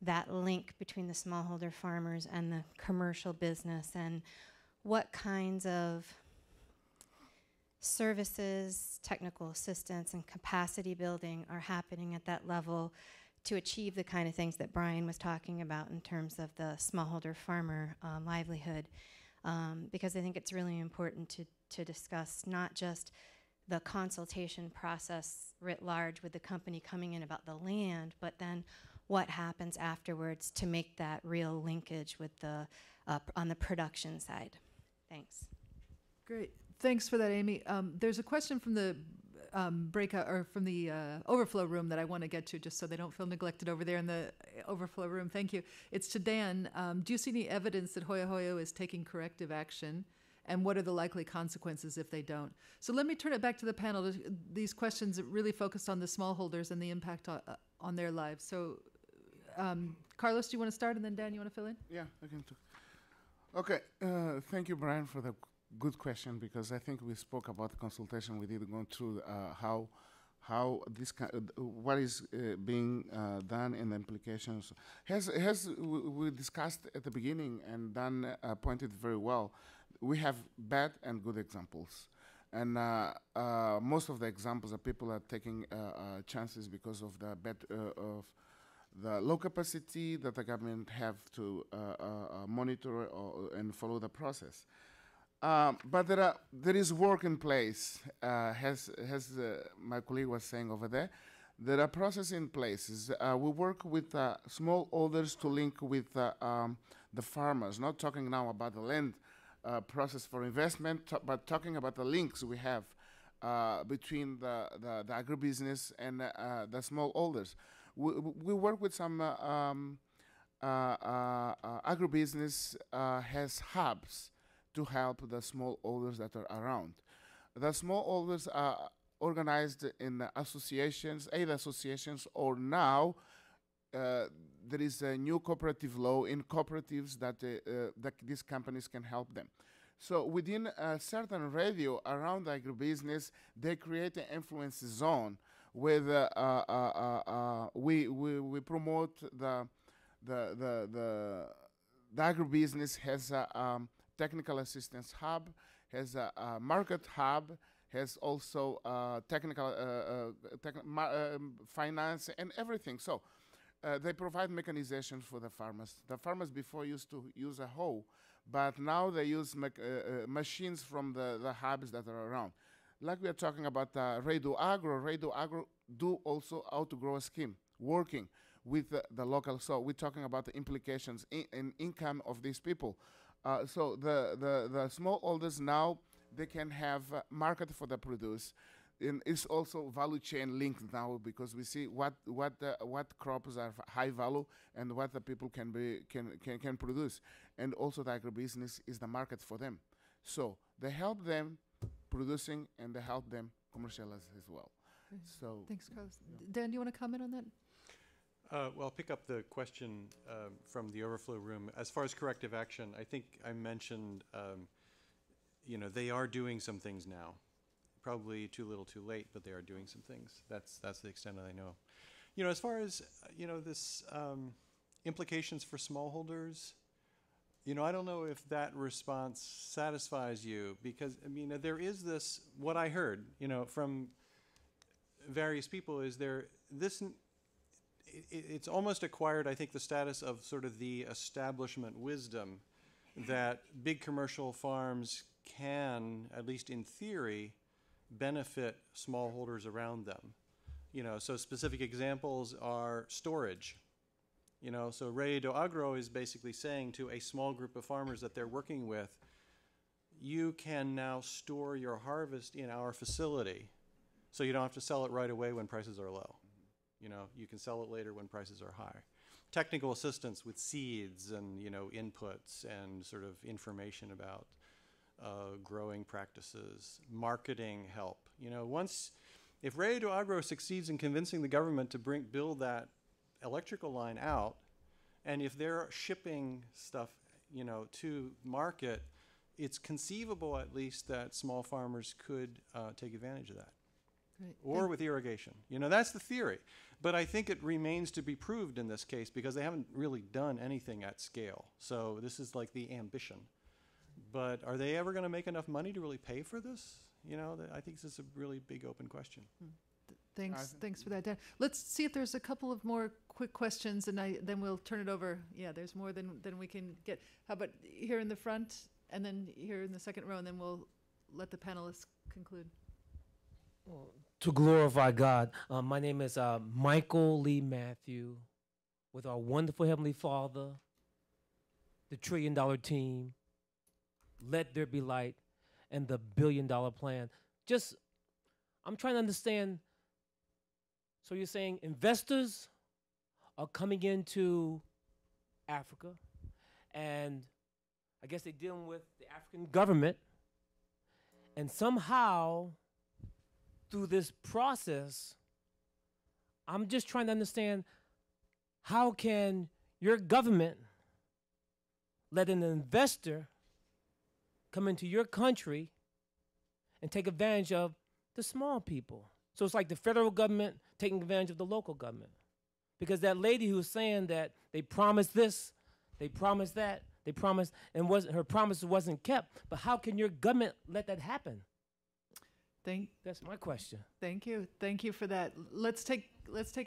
that link between the smallholder farmers and the commercial business, and what kinds of services, technical assistance, and capacity building are happening at that level to achieve the kind of things that Brian was talking about in terms of the smallholder farmer livelihood. Because I think it's really important to discuss not just the consultation process writ large with the company coming in about the land, but then what happens afterwards to make that real linkage with the on the production side. Thanks. Great. Thanks for that, Amy. There's a question from the breakout or from the overflow room that I want to get to, just so they don't feel neglected over there in the overflow room. Thank you. It's to Dan. Do you see any evidence that Hoya Hoya is taking corrective action, and what are the likely consequences if they don't? So let me turn it back to the panel. These questions really focused on the smallholders and the impact on their lives. So, Carlos, do you want to start, and then Dan, you want to fill in? Yeah, I can talk. Okay, thank you, Brian, for the good question, because I think we spoke about the consultation. We did go through how this what is being done and the implications. We discussed at the beginning, and Dan pointed very well. We have bad and good examples, and most of the examples are people are taking chances because of the bad of the low capacity that the government have to monitor and follow the process. But there is work in place, as my colleague was saying over there. There are processes in place. We work with smallholders to link with the farmers, not talking now about the land process for investment, but talking about the links we have between the agribusiness and the smallholders. We work with some agribusiness has hubs to help the smallholders that are around. The smallholders are organized in associations, aid associations, or now there is a new cooperative law in cooperatives that these companies can help them. So within a certain radio around the agribusiness, they create an influence zone where we promote the agribusiness has a technical assistance hub, has a market hub, has also technical finance and everything. So they provide mechanization for the farmers. The farmers before used to use a hoe, but now they use machines from the hubs that are around. Like we are talking about Radio Agro do also how to grow a scheme, working with the local. So we're talking about the implications in income of these people. So the smallholders now, they can have market for the produce. and it's also value chain linked now, because we see what crops are high value and what the people can produce, and also the agribusiness is the market for them. So they help them producing and they help them commercialize as well. So Thanks, Carlos. Dan, do you want to comment on that? Well, I'll pick up the question from the overflow room. As far as corrective action, I think I mentioned, they are doing some things now. Probably too little, too late, but they are doing some things. That's the extent that I know. As far as this implications for smallholders, I don't know if that response satisfies you, because there is this. What I heard, from various people is it's almost acquired, I think, the status of sort of the establishment wisdom that big commercial farms can, at least in theory, benefit smallholders around them. So specific examples are storage. So Rede do Agro is basically saying to a small group of farmers that they're working with, you can now store your harvest in our facility, so you don't have to sell it right away when prices are low. You can sell it later when prices are high. Technical assistance with seeds and, inputs and sort of information about growing practices, marketing help. If Rede do Agro succeeds in convincing the government to build that electrical line out, and if they're shipping stuff, to market, it's conceivable at least that small farmers could take advantage of that. Great. Or with irrigation. That's the theory. But I think it remains to be proved in this case, because they haven't really done anything at scale. So this is like the ambition. But are they ever going to make enough money to really pay for this? I think this is a really big open question. Thanks for that, Dan. Let's see if there's a couple of more quick questions, and then we'll turn it over. Yeah, there's more than we can get. How about here in the front, and then here in the second row, and then we'll let the panelists conclude. To glorify God. My name is Michael Lee Matthew, with our wonderful Heavenly Father, the $1 trillion team, Let There Be Light, and the $1 billion plan. I'm trying to understand. So you're saying investors are coming into Africa, and I guess they're dealing with the African government, and somehow through this process, I'm just trying to understand, how can your government let an investor come into your country and take advantage of the small people? So it's like the federal government taking advantage of the local government. Because that lady who was saying that they promised this, they promised that, they promised, and her promise wasn't kept. But how can your government let that happen? That's my question. Thank you for that. Let's take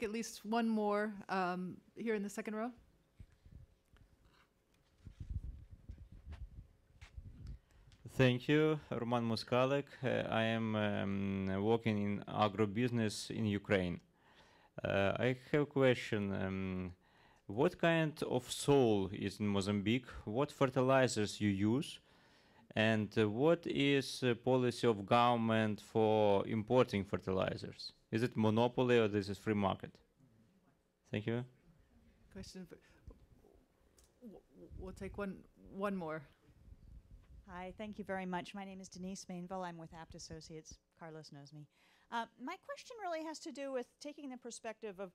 at least one more here in the second row. Thank you, Roman Muskalek. I am working in agribusiness in Ukraine. I have a question. What kind of soil is in Mozambique? What fertilizers you use? And what is the policy of government for importing fertilizers? Is it monopoly or this is free market? Thank you. Question. We'll take one more. Hi, thank you very much. My name is Denise Mainville. I'm with Apt Associates. Carlos knows me. My question really has to do with taking the perspective of,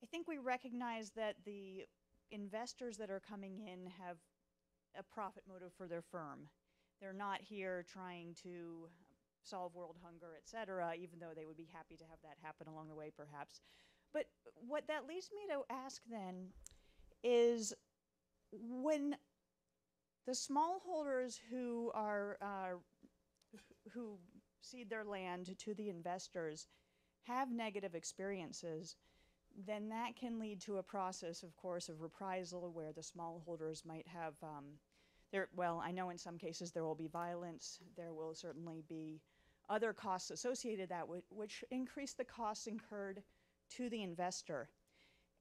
I think we recognize that the investors that are coming in have a profit motive for their firm. They're not here trying to solve world hunger, et cetera, even though they would be happy to have that happen along the way, perhaps. But what that leads me to ask then is, when the smallholders who cede their land to the investors have negative experiences, then that can lead to a process, of course, of reprisal, where the smallholders might have I know in some cases there will be violence. There will certainly be other costs associated that which increase the costs incurred to the investor.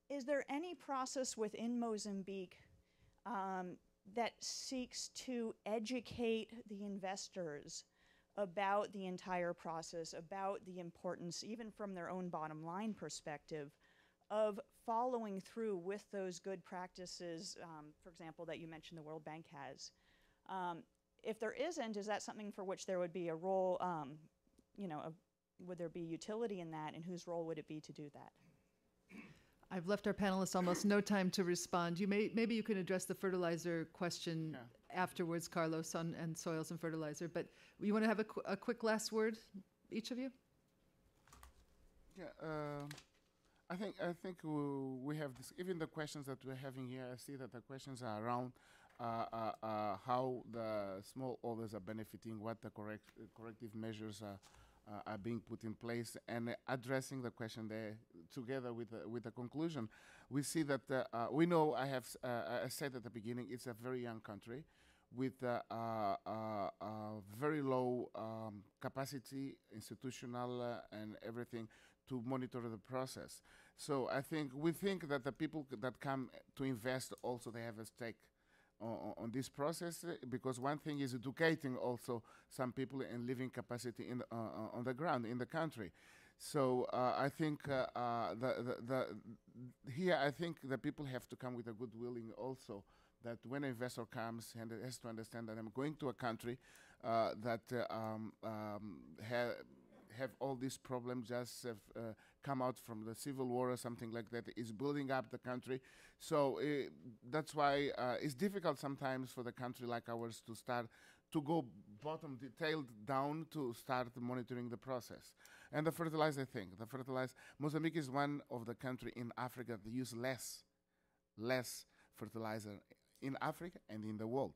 Is there any process within Mozambique that seeks to educate the investors about the entire process, about the importance, even from their own bottom line perspective, of following through with those good practices, for example, that you mentioned the World Bank has. If there isn't, is that something for which there would be a role, would there be utility in that, and whose role would it be to do that? I've left our panelists almost no time to respond. Maybe you can address the fertilizer question afterwards, Carlos, and soils and fertilizer. But you want to have a quick last word, each of you? Yeah, I think we have this. Even the questions that we're having here, I see that the questions are around how the smallholders are benefiting, what the corrective measures are being put in place, and addressing the question there together with the conclusion. We see that we know, I said at the beginning, it's a very young country with very low capacity, institutional and everything, to monitor the process. So we think that the people that come to invest also, they have a stake on this process, because one thing is educating also some people and living capacity on the ground in the country. So I think here I think the people have to come with a good willing also, that when an investor comes and has to understand that I'm going to a country that have all these problems, just come out from the civil war or something like that, is building up the country. So that's why it's difficult sometimes for the country like ours to go bottom detailed down to start monitoring the process. And the fertilizer thing, Mozambique is one of the country in Africa that use less fertilizer in Africa and in the world.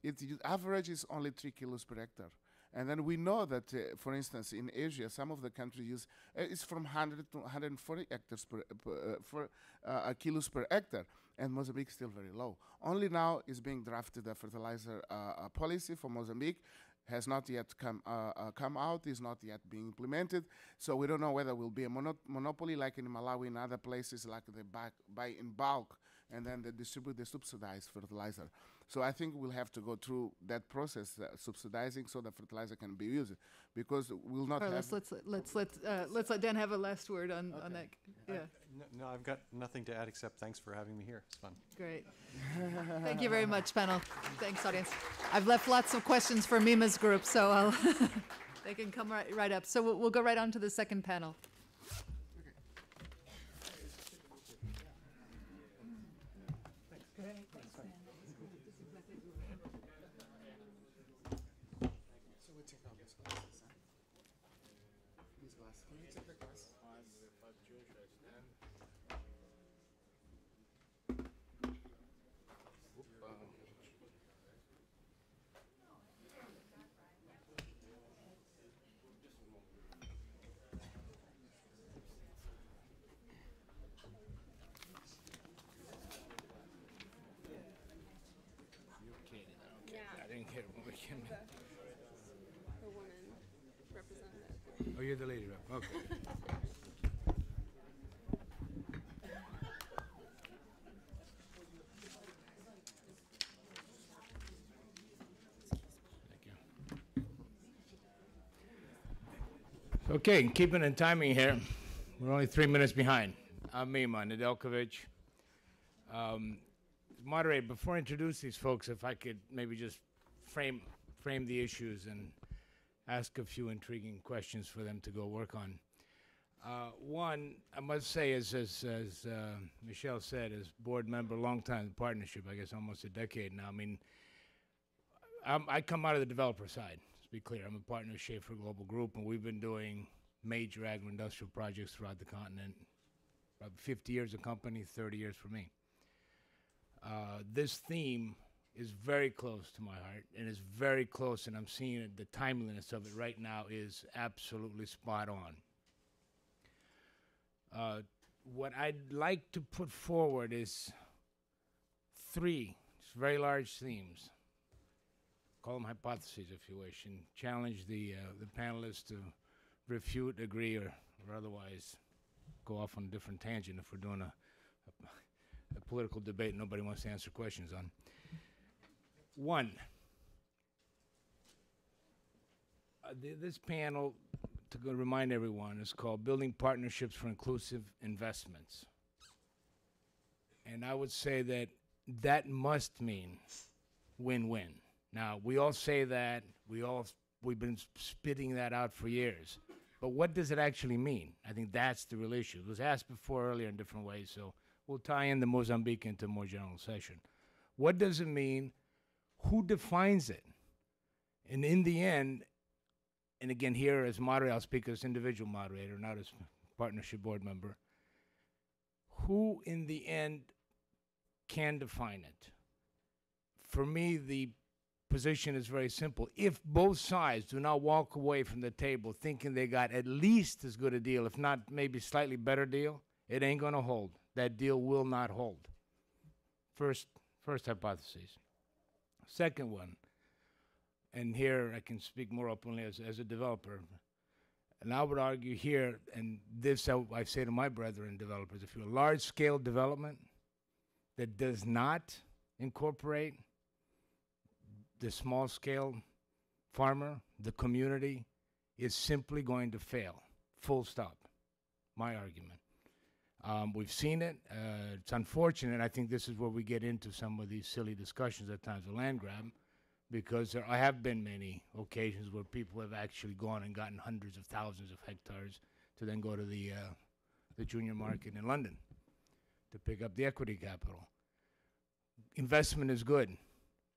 Its average is only 3 kilos per hectare. And then we know that, for instance, in Asia, some of the countries use it's from 100 to 140 hectares kilos per hectare, and Mozambique is still very low. Only now is being drafted a fertilizer policy for Mozambique. Has not yet come out, is not yet being implemented. So we don't know whether it will be a monopoly like in Malawi and other places, like they buy in bulk and then they distribute the subsidized fertilizer. So I think we'll have to go through that process, subsidizing, so the fertilizer can be used, because we'll not Carlos, have. let's let Dan have a last word on that. Yeah. No, I've got nothing to add except thanks for having me here. It's fun. Great. Thank you very much, panel. Thanks, audience. I've left lots of questions for Mima's group, so they can come right up. So we'll go right on to the second panel. Oh, you're the lady rep. Okay. Thank you. Okay, keeping in timing here. We're only 3 minutes behind. I'm Mima Nedeljkovic. Moderator, before I introduce these folks, if I could maybe just frame the issues and ask a few intriguing questions for them to go work on. One, I must say, as Michelle said, as board member, long time partnership, I guess almost a decade now. I mean, I come out of the developer side, to be clear. I'm a partner of Schaefer Global Group, and we've been doing major agro-industrial projects throughout the continent. About 50 years of company, 30 years for me. This theme is very close to my heart, and is very close, and I'm seeing it, the timeliness of it right now is absolutely spot on. What I'd like to put forward is 3 very large themes. Call them hypotheses, if you wish, and challenge the panelists to refute, agree, or otherwise go off on a different tangent if we're doing a political debate nobody wants to answer questions on. 1, This panel, to remind everyone, is called Building Partnerships for Inclusive Investments. And I would say that that must mean win-win. Now, we all say that, we've been spitting that out for years. But what does it actually mean? I think that's the real issue. It was asked before earlier in different ways, so we'll tie in the Mozambique into a more general session. What does it mean? Who defines it? And in the end, and again here as moderator, I'll speak as individual moderator, not as partnership board member, who in the end can define it? For me, the position is very simple. If both sides do not walk away from the table thinking they got at least as good a deal, if not maybe slightly better deal, it ain't going to hold. That deal will not hold. First hypothesis. Second one, and here I can speak more openly as a developer, and I would argue here, and this I say to my brethren developers, if you're a large-scale development that does not incorporate the small-scale farmer, the community, is simply going to fail. Full stop. My argument. We've seen it. It's unfortunate. I think this is where we get into some of these silly discussions at times of land grab, because there have been many occasions where people have actually gone and gotten hundreds of thousands of hectares to then go to the junior market in London to pick up the equity capital. Investment is good,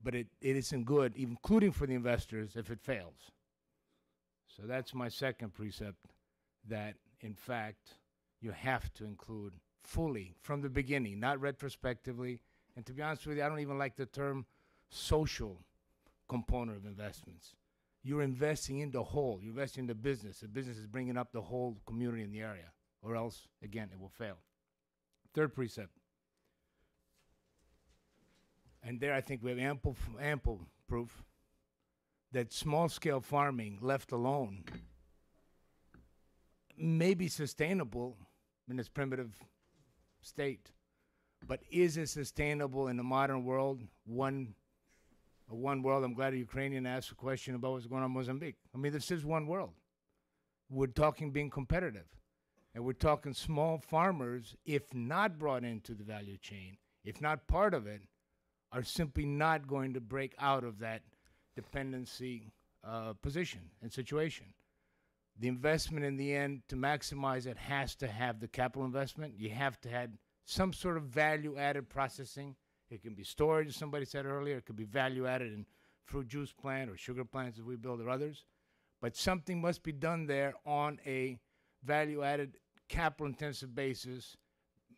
but it isn't good, including for the investors, if it fails. So that's my second precept, that in fact you have to include fully from the beginning, not retrospectively. And to be honest with you, I don't even like the term social component of investments. You're investing in the whole. You're investing in the business. The business is bringing up the whole community in the area, or else, again, it will fail. Third precept. And there I think we have ample proof that small-scale farming, left alone, may be sustainable in its primitive state, but is it sustainable in the modern world? One world. I'm glad a Ukrainian asked a question about what's going on in Mozambique. I mean, this is one world. We're talking being competitive, and we're talking small farmers, if not brought into the value chain, if not part of it, are simply not going to break out of that dependency position and situation. The investment in the end, to maximize it, has to have the capital investment. You have to have some sort of value-added processing. It can be storage, as somebody said earlier. It could be value-added in fruit juice plant or sugar plants that we build or others. But something must be done there on a value-added, capital-intensive basis,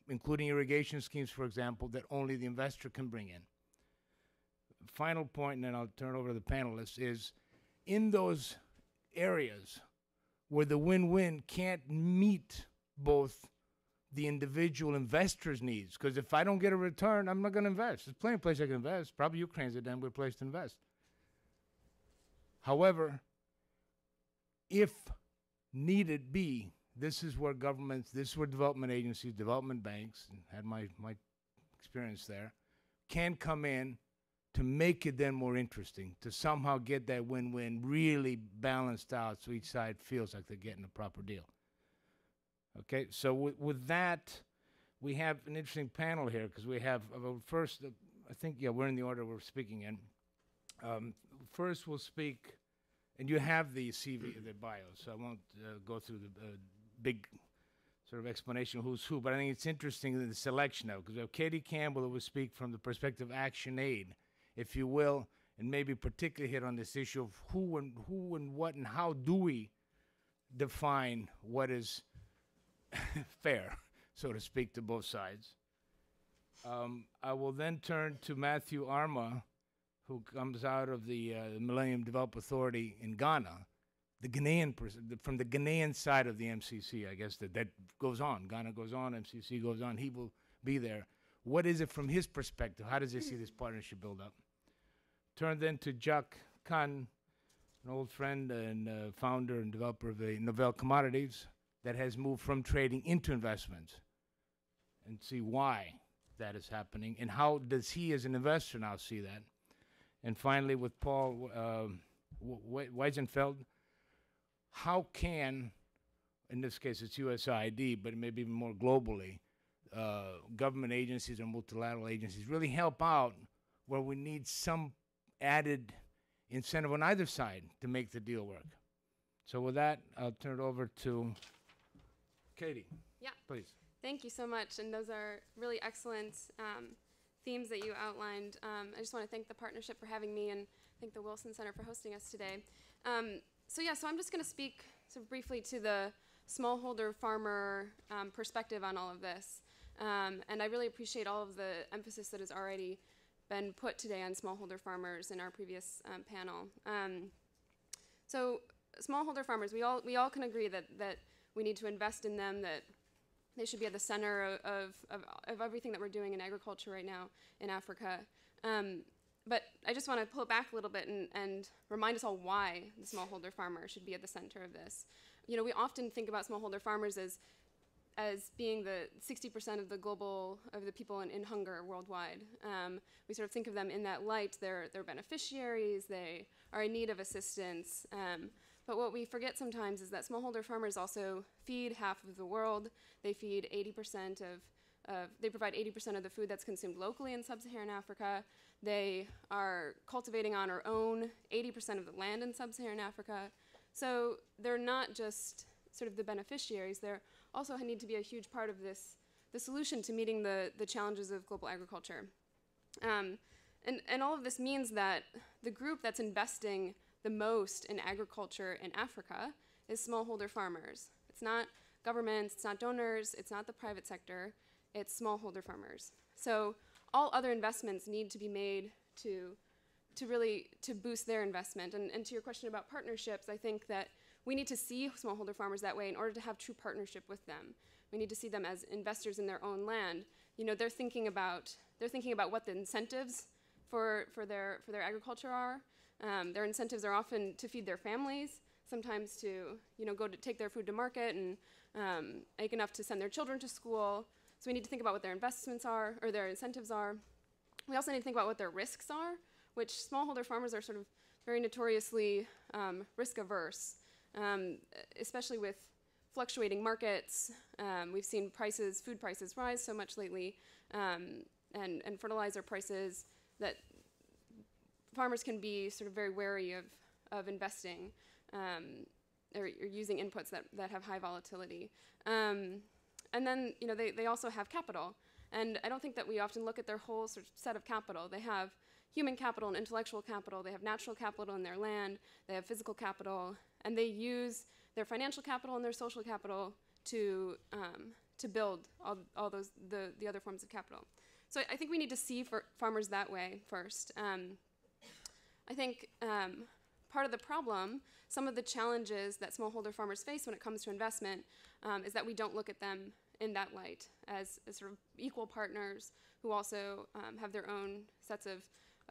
including irrigation schemes, for example, that only the investor can bring in. Final point, and then I'll turn it over to the panelists, is in those areas where the win-win can't meet both the individual investor's needs, because if I don't get a return, I'm not going to invest. There's plenty of places I can invest. Probably Ukraine's a damn good place to invest. However, if needed be, this is where governments, this is where development agencies, development banks, and had my experience there, can come in to make it then more interesting, to somehow get that win-win really balanced out so each side feels like they're getting a proper deal. Okay, so with that, we have an interesting panel here, because we have, first, I think, yeah, we're in the order we're speaking in. First, we'll speak, and you have the CV, the bio, so I won't go through the big sort of explanation of who's who, but I think it's interesting in the selection of it, because we have Katie Campbell, who will speak from the perspective of Action Aid, if you will, and maybe particularly hit on this issue of who and what and how do we define what is fair, so to speak, to both sides. I will then turn to Matthew Arma, who comes out of the Millennium Development Authority in Ghana, the Ghanaian from the Ghanaian side of the MCC, I guess that goes on. Ghana goes on, MCC goes on. He will be there. What is it from his perspective? How does he see this partnership build up? Turn then to Jack Khan, an old friend and founder and developer of the Novell Commodities that has moved from trading into investments, and see why that is happening and how does he as an investor now see that. And finally with Paul Weisenfeld, how can, in this case it's USAID, but maybe even more globally, government agencies or multilateral agencies really help out where we need some added incentive on either side to make the deal work? So with that, I'll turn it over to Katie. Yeah. Please. Thank you so much. And those are really excellent themes that you outlined. I just want to thank the partnership for having me and thank the Wilson Center for hosting us today. So I'm just going to speak sort of briefly to the smallholder farmer perspective on all of this. And I really appreciate all of the emphasis that has already been put today on smallholder farmers in our previous panel. So smallholder farmers, we all can agree that we need to invest in them, that they should be at the center of everything that we're doing in agriculture right now in Africa. But I just want to pull it back a little bit and remind us all why the smallholder farmer should be at the center of this. You know, we often think about smallholder farmers as being the 60% of the people in hunger worldwide. We sort of think of them in that light. They're beneficiaries. They are in need of assistance. But what we forget sometimes is that smallholder farmers also feed half of the world. They feed 80% they provide 80% of the food that's consumed locally in sub-Saharan Africa. They are cultivating on or own 80% of the land in sub-Saharan Africa. So they're not just sort of the beneficiaries. They also need to be a huge part of the solution to meeting the challenges of global agriculture. And all of this means that the group that's investing the most in agriculture in Africa is smallholder farmers. It's not governments, it's not donors, it's not the private sector, it's smallholder farmers. So all other investments need to be made to really boost their investment. And to your question about partnerships, I think that we need to see smallholder farmers that way in order to have true partnership with them. We need to see them as investors in their own land. You know, they're thinking about what the incentives for their agriculture are. Their incentives are often to feed their families, sometimes to go to take their food to market and make enough to send their children to school. So we need to think about what their investments are, or their incentives are. We also need to think about what their risks are, which smallholder farmers are sort of very notoriously risk averse, especially with fluctuating markets. We've seen food prices rise so much lately, and fertilizer prices, that farmers can be sort of very wary of investing or using inputs that have high volatility. And then they also have capital. And I don't think that we often look at their whole sort of set of capital. They have human capital and intellectual capital. They have natural capital in their land. They have physical capital. And they use their financial capital and their social capital to build all those the other forms of capital. So I think we need to see farmers that way first. I think part of the problem, some of the challenges that smallholder farmers face when it comes to investment, is that we don't look at them in that light as sort of equal partners who also have their own sets of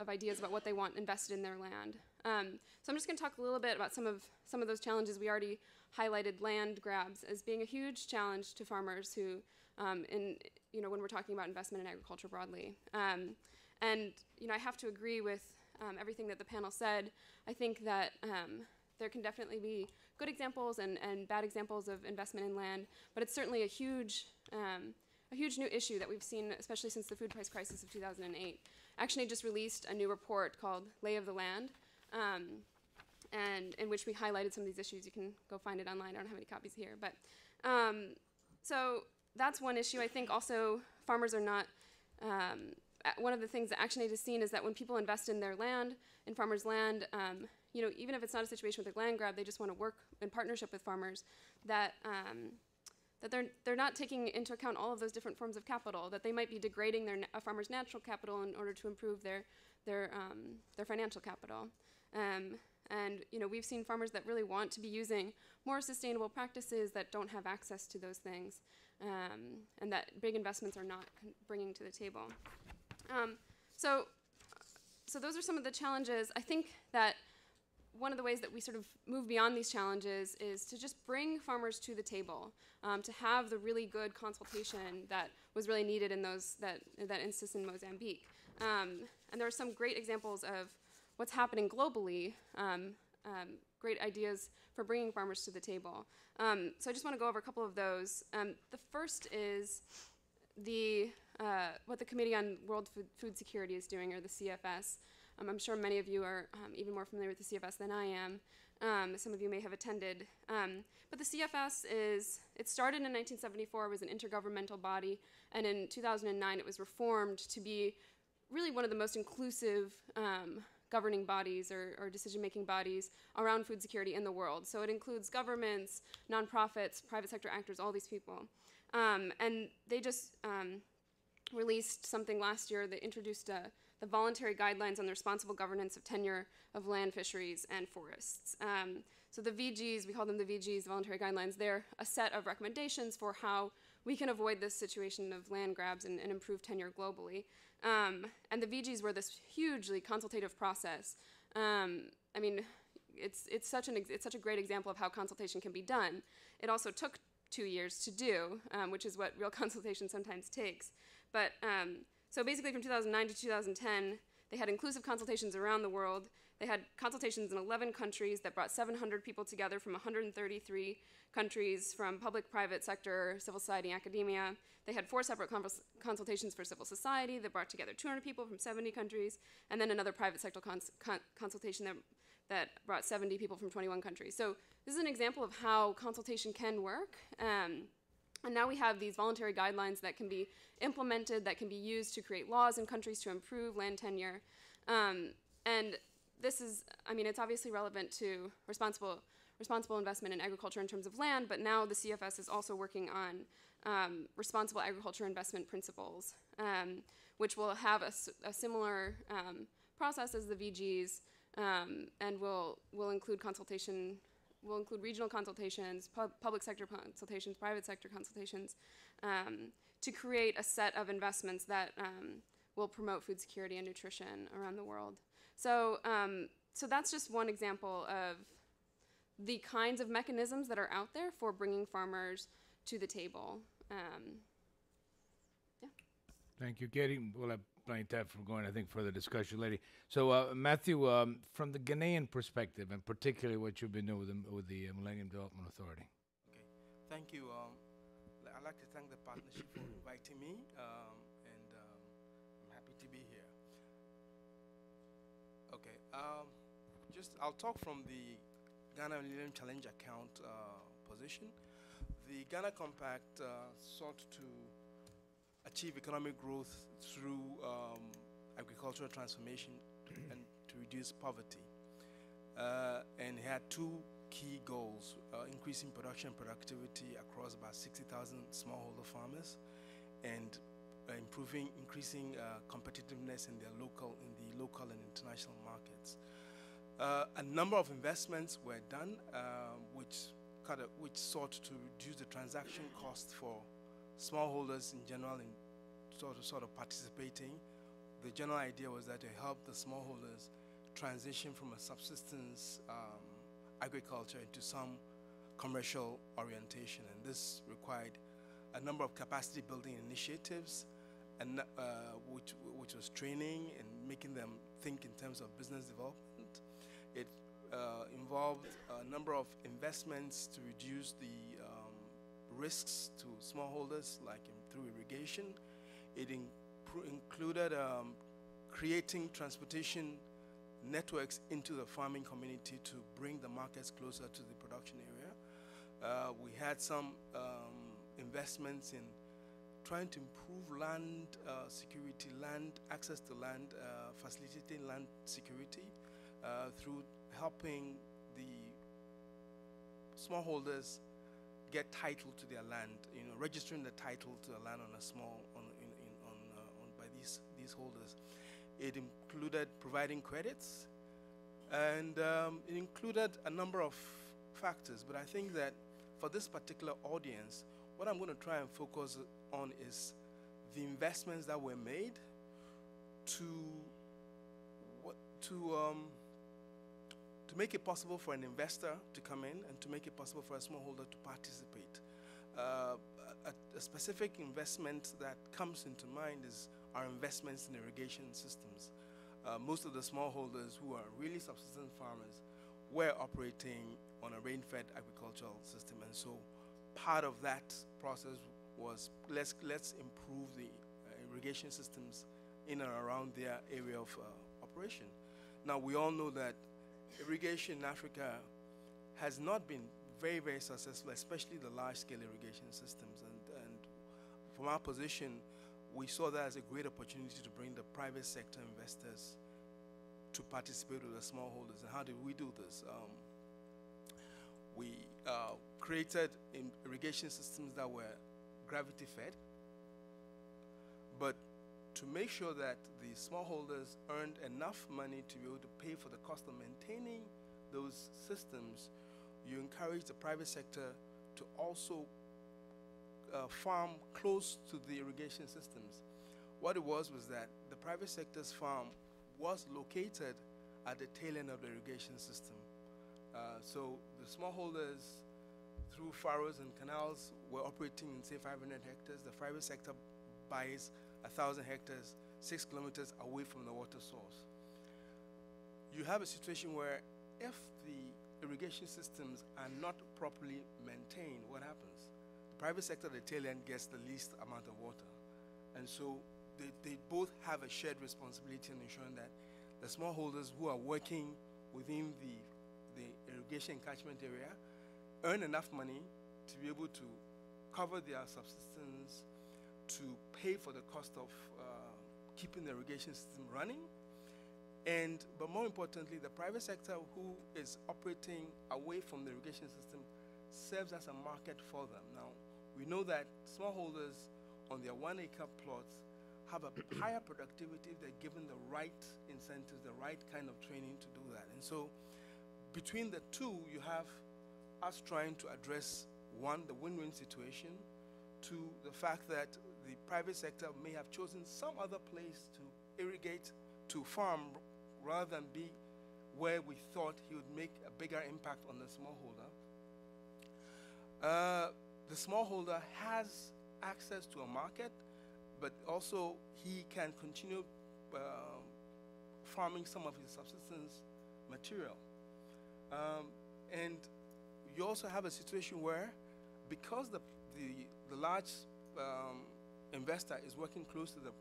ideas about what they want invested in their land. So I'm just going to talk a little bit about some of those challenges. We already highlighted land grabs as being a huge challenge to farmers who, when we're talking about investment in agriculture broadly. And I have to agree with everything that the panel said. I think that there can definitely be good examples and bad examples of investment in land, but it's certainly a huge new issue that we've seen, especially since the food price crisis of 2008. Actually just released a new report called Lay of the Land, and in which we highlighted some of these issues. You can go find it online. I don't have any copies here, but so that's one issue. I think also farmers are not, one of the things that ActionAid has seen is that when people invest in their land, in farmers' land, even if it's not a situation with a land grab, they just want to work in partnership with farmers, that they're not taking into account all of those different forms of capital, that they might be degrading a farmer's natural capital in order to improve their financial capital. And we've seen farmers that really want to be using more sustainable practices that don't have access to those things, and that big investments are not bringing to the table. So those are some of the challenges. I think that one of the ways that we sort of move beyond these challenges is to just bring farmers to the table, to have the really good consultation that was really needed in that instance in Mozambique. And there are some great examples of what's happening globally great ideas for bringing farmers to the table. So I just want to go over a couple of those. The first is what the Committee on World Food Security is doing, or the CFS. I'm sure many of you are even more familiar with the CFS than I am. Some of you may have attended. But the CFS it started in 1974, was an intergovernmental body, and in 2009 it was reformed to be really one of the most inclusive governing bodies or decision-making bodies around food security in the world. So it includes governments, nonprofits, private sector actors, all these people. And they just released something last year that introduced the voluntary guidelines on the responsible governance of tenure of land, fisheries, and forests. So the VGs, we call them the VGs, voluntary guidelines, they're a set of recommendations for how we can avoid this situation of land grabs and improve tenure globally. And the VGs were this hugely consultative process. I mean, it's such a great example of how consultation can be done. It also took 2 years to do, which is what real consultation sometimes takes. But so basically from 2009 to 2010, they had inclusive consultations around the world. They had consultations in 11 countries that brought 700 people together from 133 countries, from public, private sector, civil society, academia. They had 4 separate consultations for civil society that brought together 200 people from 70 countries, and then another private sector consultation that brought 70 people from 21 countries. So this is an example of how consultation can work. And now we have these voluntary guidelines that can be implemented, that can be used to create laws in countries to improve land tenure. And this is, I mean, it's obviously relevant to responsible investment in agriculture in terms of land, but now the CFS is also working on responsible agriculture investment principles, which will have a similar process as the VGs, and will include consultation. Will include regional consultations, public sector consultations, private sector consultations, to create a set of investments that will promote food security and nutrition around the world. So, so that's just one example of the kinds of mechanisms that are out there for bringing farmers to the table. Yeah. Thank you, Katie. We'll have plenty of time for going, I think, further discussion later. So, Matthew, from the Ghanaian perspective, and particularly what you've been doing with the Millennium Development Authority. Okay, thank you. I'd like to thank the partnership for inviting me, and I'm happy to be here. Okay, I'll talk from the Ghana Millennium Challenge account position. The Ghana Compact sought to achieve economic growth through agricultural transformation and to reduce poverty. And it had 2 key goals, increasing production and productivity across about 60,000 smallholder farmers, and increasing competitiveness in the local and international markets. A number of investments were done, which sought to reduce the transaction cost for smallholders in general in sort of participating. The general idea was that to help the smallholders transition from a subsistence agriculture into some commercial orientation, and this required a number of capacity building initiatives, and which was training and making them think in terms of business development. It involved a number of investments to reduce the risks to smallholders, like through irrigation. It included creating transportation networks into the farming community to bring the markets closer to the production area. We had some investments in trying to improve land security, access to land, facilitating land security through helping the smallholders get title to their land, registering the title to the land on a small, by these holders. It included providing credits, and it included a number of factors. But I think that for this particular audience, what I'm going to try and focus on is the investments that were made to make it possible for an investor to come in and to make it possible for a smallholder to participate. A specific investment that comes into mind is our investments in irrigation systems. Most of the smallholders who are really subsistence farmers were operating on a rain-fed agricultural system, and so part of that process was let's improve the irrigation systems in and around their area of operation. Now we all know that irrigation in Africa has not been very, very successful, especially the large-scale irrigation systems. And from our position, we saw that as a great opportunity to bring the private sector investors to participate with the smallholders. And how did we do this? We created irrigation systems that were gravity-fed, but to make sure that the smallholders earned enough money to be able to pay for the cost of maintaining those systems, you encourage the private sector to also farm close to the irrigation systems. What it was that the private sector's farm was located at the tail end of the irrigation system. So the smallholders, through furrows and canals, were operating in, say, 500 hectares. The private sector buys 1,000 hectares, 6 kilometers away from the water source. You have a situation where if the irrigation systems are not properly maintained, what happens? The private sector at the tail end gets the least amount of water. And so they both have a shared responsibility in ensuring that the smallholders who are working within the irrigation catchment area earn enough money to be able to cover their subsistence, to pay for the cost of keeping the irrigation system running, but more importantly, the private sector who is operating away from the irrigation system serves as a market for them. Now, we know that smallholders on their 1 acre plots have a higher productivity if they're given the right incentives, the right kind of training to do that. And so between the two, you have us trying to address, one, the win-win situation, two, the fact that the private sector may have chosen some other place to irrigate, to farm, rather than be where we thought he would make a bigger impact on the smallholder. The smallholder has access to a market, but also he can continue farming some of his subsistence material. And you also have a situation where, because the large investor is working close to the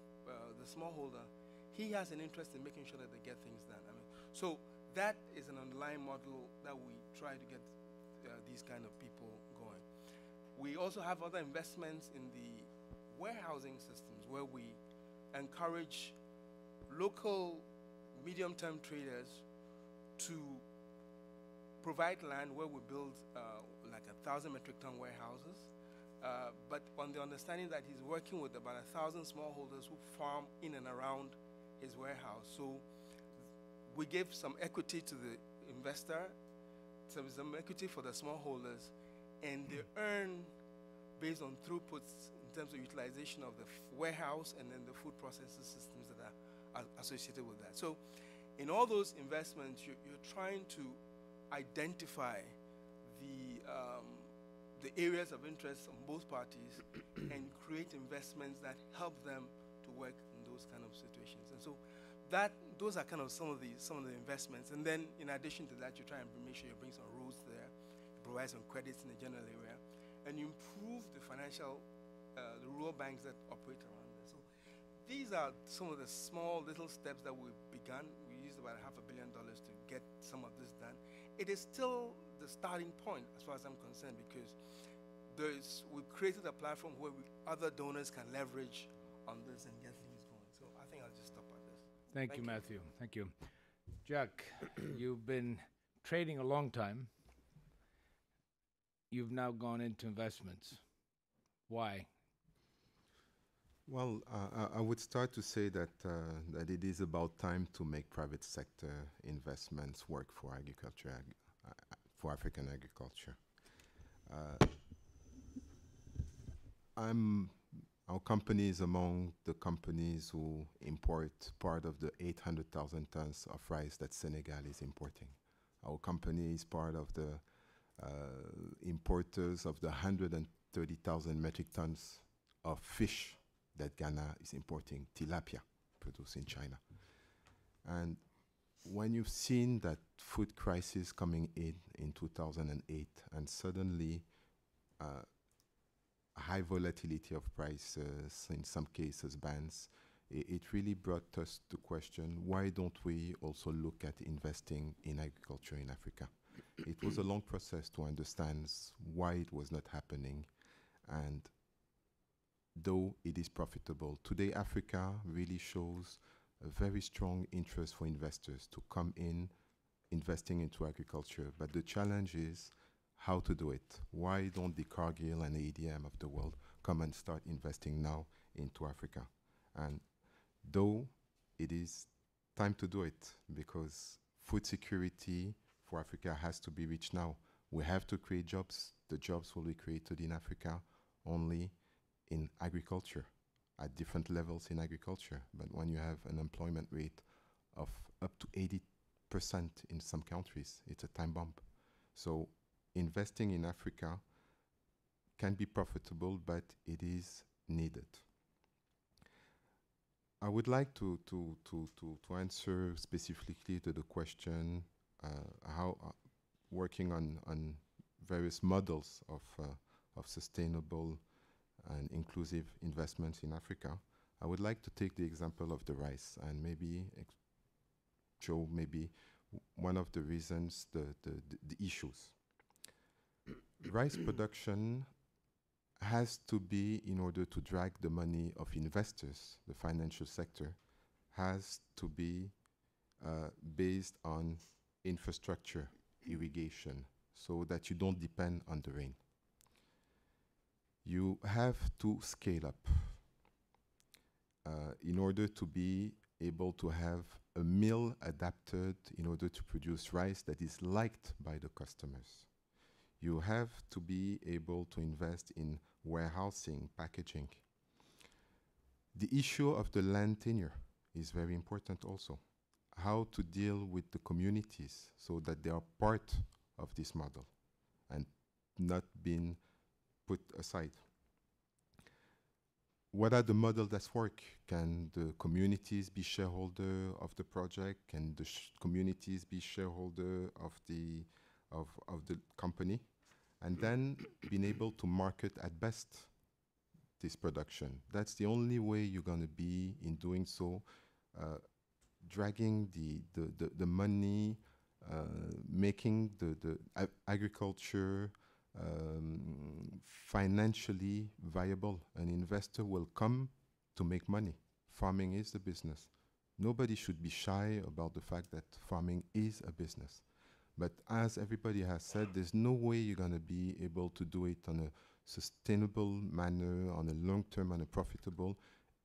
smallholder, he has an interest in making sure that they get things done. So that is an underlying model that we try to get these kind of people going. We also have other investments in the warehousing systems where we encourage local medium-term traders to provide land where we build like 1,000 metric ton warehouses, but on the understanding that he's working with about 1,000 smallholders who farm in and around his warehouse. So we give some equity to the investor, some equity for the smallholders, and they earn based on throughputs in terms of utilization of the warehouse and then the food processing systems that are associated with that. So in all those investments, you're trying to identify the areas of interest on both parties and create investments that help them to work in those kind of situations. And so those are kind of some of the investments. And then in addition to that, you try and make sure you bring some roads there, you provide some credits in the general area, and you improve the financial, the rural banks that operate around there. So these are some of the small little steps that we've begun. We used about $500 million to get some of this done. It is still the starting point as far as I'm concerned, because we've created a platform where other donors can leverage on this and get things going. So I think I'll just stop at this. Thank you, Matthew. Thank you. Jack, you've been trading a long time. You've now gone into investments. Why? Well, I would start to say that it is about time to make private sector investments work for agriculture, for African agriculture. Our company is among the companies who import part of the 800,000 tons of rice that Senegal is importing. Our company is part of the importers of the 130,000 metric tons of fish that Ghana is importing, tilapia, produced in China. And when you've seen that food crisis coming in 2008, and suddenly high volatility of prices, in some cases bans, it really brought us to question, why don't we also look at investing in agriculture in Africa? It was a long process to understand why it was not happening, and though it is profitable, today Africa really shows a very strong interest for investors to come in investing into agriculture. But the challenge is how to do it. Why don't the Cargill and ADM of the world come and start investing now into Africa? And though it is time to do it, because food security for Africa has to be reached now. We have to create jobs. The jobs will be created in Africa only in agriculture, at different levels in agriculture. But when you have an employment rate of up to 80% in some countries, it's a time bomb. So investing in Africa can be profitable, but it is needed. I would like to answer specifically to the question how working on various models of sustainable and inclusive investments in Africa. I would like to take the example of the rice and maybe show maybe one of the reasons, the issues. Rice production has to be, in order to drag the money of investors, the financial sector, has to be based on infrastructure, irrigation, so that you don't depend on the rain. You have to scale up in order to be able to have a mill adapted in order to produce rice that is liked by the customers. You have to be able to invest in warehousing, packaging. The issue of the land tenure is very important also. How to deal with the communities so that they are part of this model and not being put aside. What are the models that work? Can the communities be shareholder of the project? Can the communities be shareholder of the company? And then being able to market at best this production. That's the only way you're going to be in doing so, dragging the money, making the agriculture financially viable. An investor will come to make money. Farming is a business. Nobody should be shy about the fact that farming is a business. But as everybody has said, there's no way you're going to be able to do it on a sustainable manner, on a long term, and a profitable,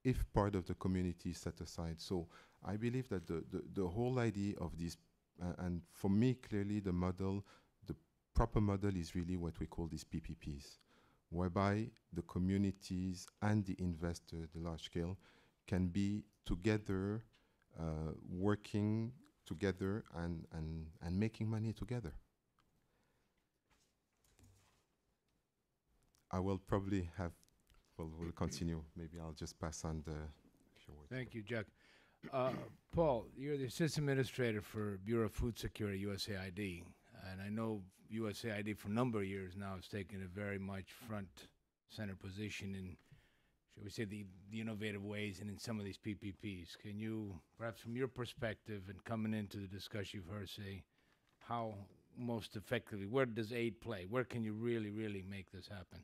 if part of the community is set aside. So I believe that the whole idea of this, and for me, clearly the model, the proper model is really what we call these PPPs, whereby the communities and the investor, the large scale, can be together, working together and making money together. I will probably have, well, we'll continue. Maybe I'll just pass on the few words. Thank you, Jack. Paul, you're the Assistant Administrator for Bureau of Food Security, USAID. And I know USAID for a number of years now has taken a very much front center position in, shall we say, the innovative ways and in some of these PPPs. Can you, perhaps from your perspective and coming into the discussion you've heard, say how most effectively, where does aid play? Where can you really, really make this happen?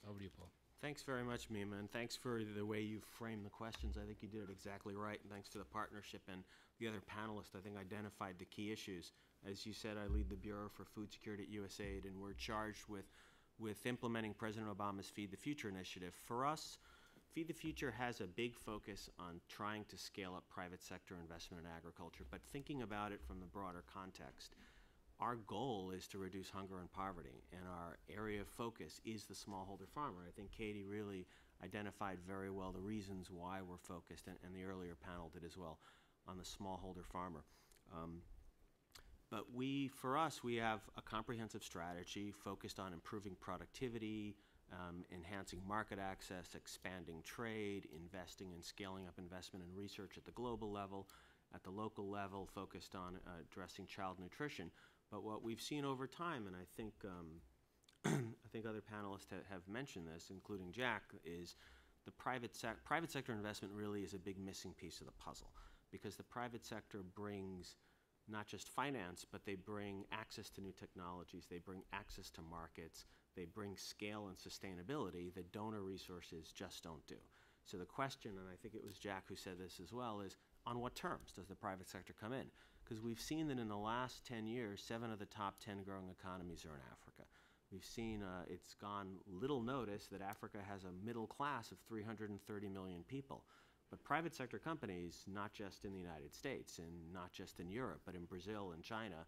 Over to you, Paul. Thanks very much, Mima, and thanks for the way you framed the questions. I think you did it exactly right, and thanks to the partnership and the other panelists, I think, identified the key issues. As you said, I lead the Bureau for Food Security at USAID, and we're charged with implementing President Obama's Feed the Future initiative. For us, Feed the Future has a big focus on trying to scale up private sector investment in agriculture, but thinking about it from the broader context. Our goal is to reduce hunger and poverty, and our area of focus is the smallholder farmer. I think Katie really identified very well the reasons why we're focused, and the earlier panel did as well, on the smallholder farmer. But for us, we have a comprehensive strategy focused on improving productivity, enhancing market access, expanding trade, investing and scaling up investment and research at the global level, at the local level focused on addressing child nutrition. But what we've seen over time, and I think I think other panelists have mentioned this, including Jack, is the private sector investment really is a big missing piece of the puzzle, because the private sector brings not just finance, but they bring access to new technologies, they bring access to markets, they bring scale and sustainability that donor resources just don't do. So the question, and I think it was Jack who said this as well, is on what terms does the private sector come in? Because we've seen that in the last 10 years, 7 of the top 10 growing economies are in Africa. We've seen it's gone little notice that Africa has a middle class of 330 million people. But private sector companies, not just in the United States and not just in Europe, but in Brazil and China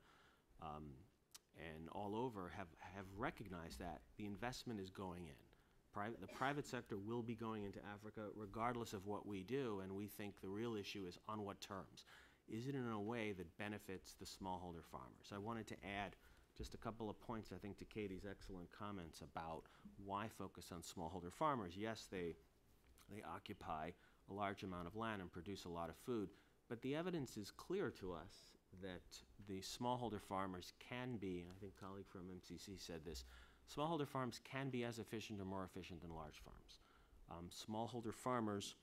and all over, have recognized that the investment is going in. The private sector will be going into Africa regardless of what we do, and we think the real issue is on what terms. Is it in a way that benefits the smallholder farmers? I wanted to add just a couple of points, I think, to Katie's excellent comments about why focus on smallholder farmers. Yes, they occupy a large amount of land and produce a lot of food, but the evidence is clear to us that the smallholder farmers can be, and I think a colleague from MCC said this, smallholder farms can be as efficient or more efficient than large farms. Smallholder farmers,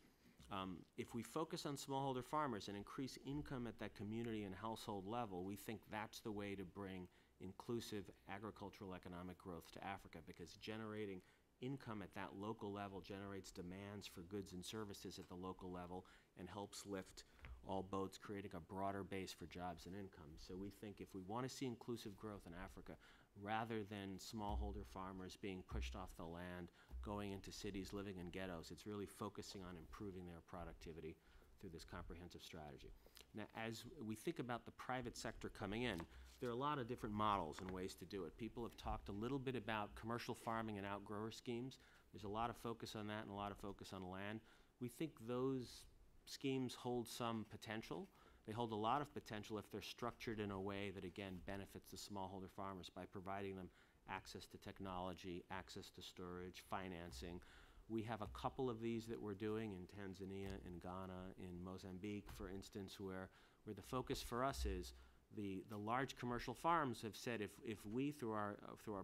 if we focus on smallholder farmers and increase income at that community and household level, we think that's the way to bring inclusive agricultural economic growth to Africa, because generating income at that local level generates demands for goods and services at the local level and helps lift all boats, creating a broader base for jobs and income. So we think if we want to see inclusive growth in Africa, rather than smallholder farmers being pushed off the land, going into cities, living in ghettos, it's really focusing on improving their productivity through this comprehensive strategy. Now, as we think about the private sector coming in, there are a lot of different models and ways to do it. People have talked a little bit about commercial farming and outgrower schemes. There's a lot of focus on that and a lot of focus on land. We think those schemes hold some potential. They hold a lot of potential if they're structured in a way that, again, benefits the smallholder farmers by providing them access to technology, access to storage, financing. We have a couple of these that we're doing in Tanzania, in Ghana, in Mozambique, for instance, where the focus for us is the large commercial farms have said if we, through our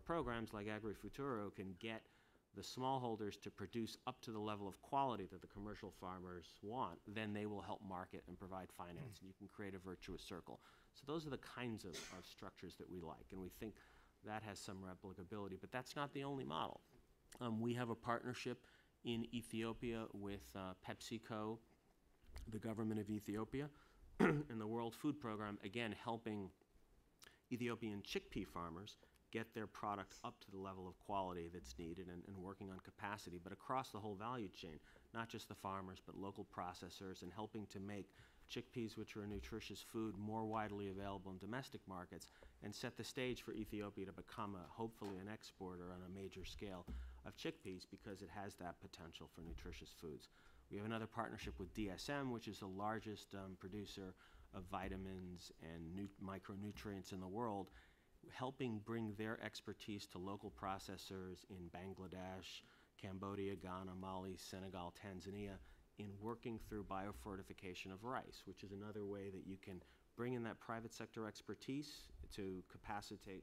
programs like AgriFuturo, can get the smallholders to produce up to the level of quality that the commercial farmers want, then they will help market and provide finance, and you can create a virtuous circle. So those are the kinds of structures that we like, and we think that has some replicability, but that's not the only model. We have a partnership in Ethiopia with PepsiCo, the government of Ethiopia, and the World Food Program, again, helping Ethiopian chickpea farmers get their product up to the level of quality that's needed and working on capacity, but across the whole value chain, not just the farmers, but local processors, and helping to make chickpeas, which are a nutritious food, more widely available in domestic markets, and set the stage for Ethiopia to become, hopefully, an exporter on a major scale of chickpeas, because it has that potential for nutritious foods. We have another partnership with DSM, which is the largest producer of vitamins and micronutrients in the world, helping bring their expertise to local processors in Bangladesh, Cambodia, Ghana, Mali, Senegal, Tanzania, in working through biofortification of rice, which is another way that you can bring in that private sector expertise to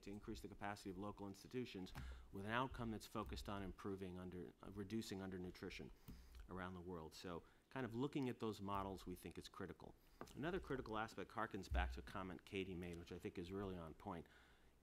increase the capacity of local institutions with an outcome that's focused on reducing undernutrition around the world. So kind of looking at those models, we think is critical. Another critical aspect harkens back to a comment Katie made, which I think is really on point,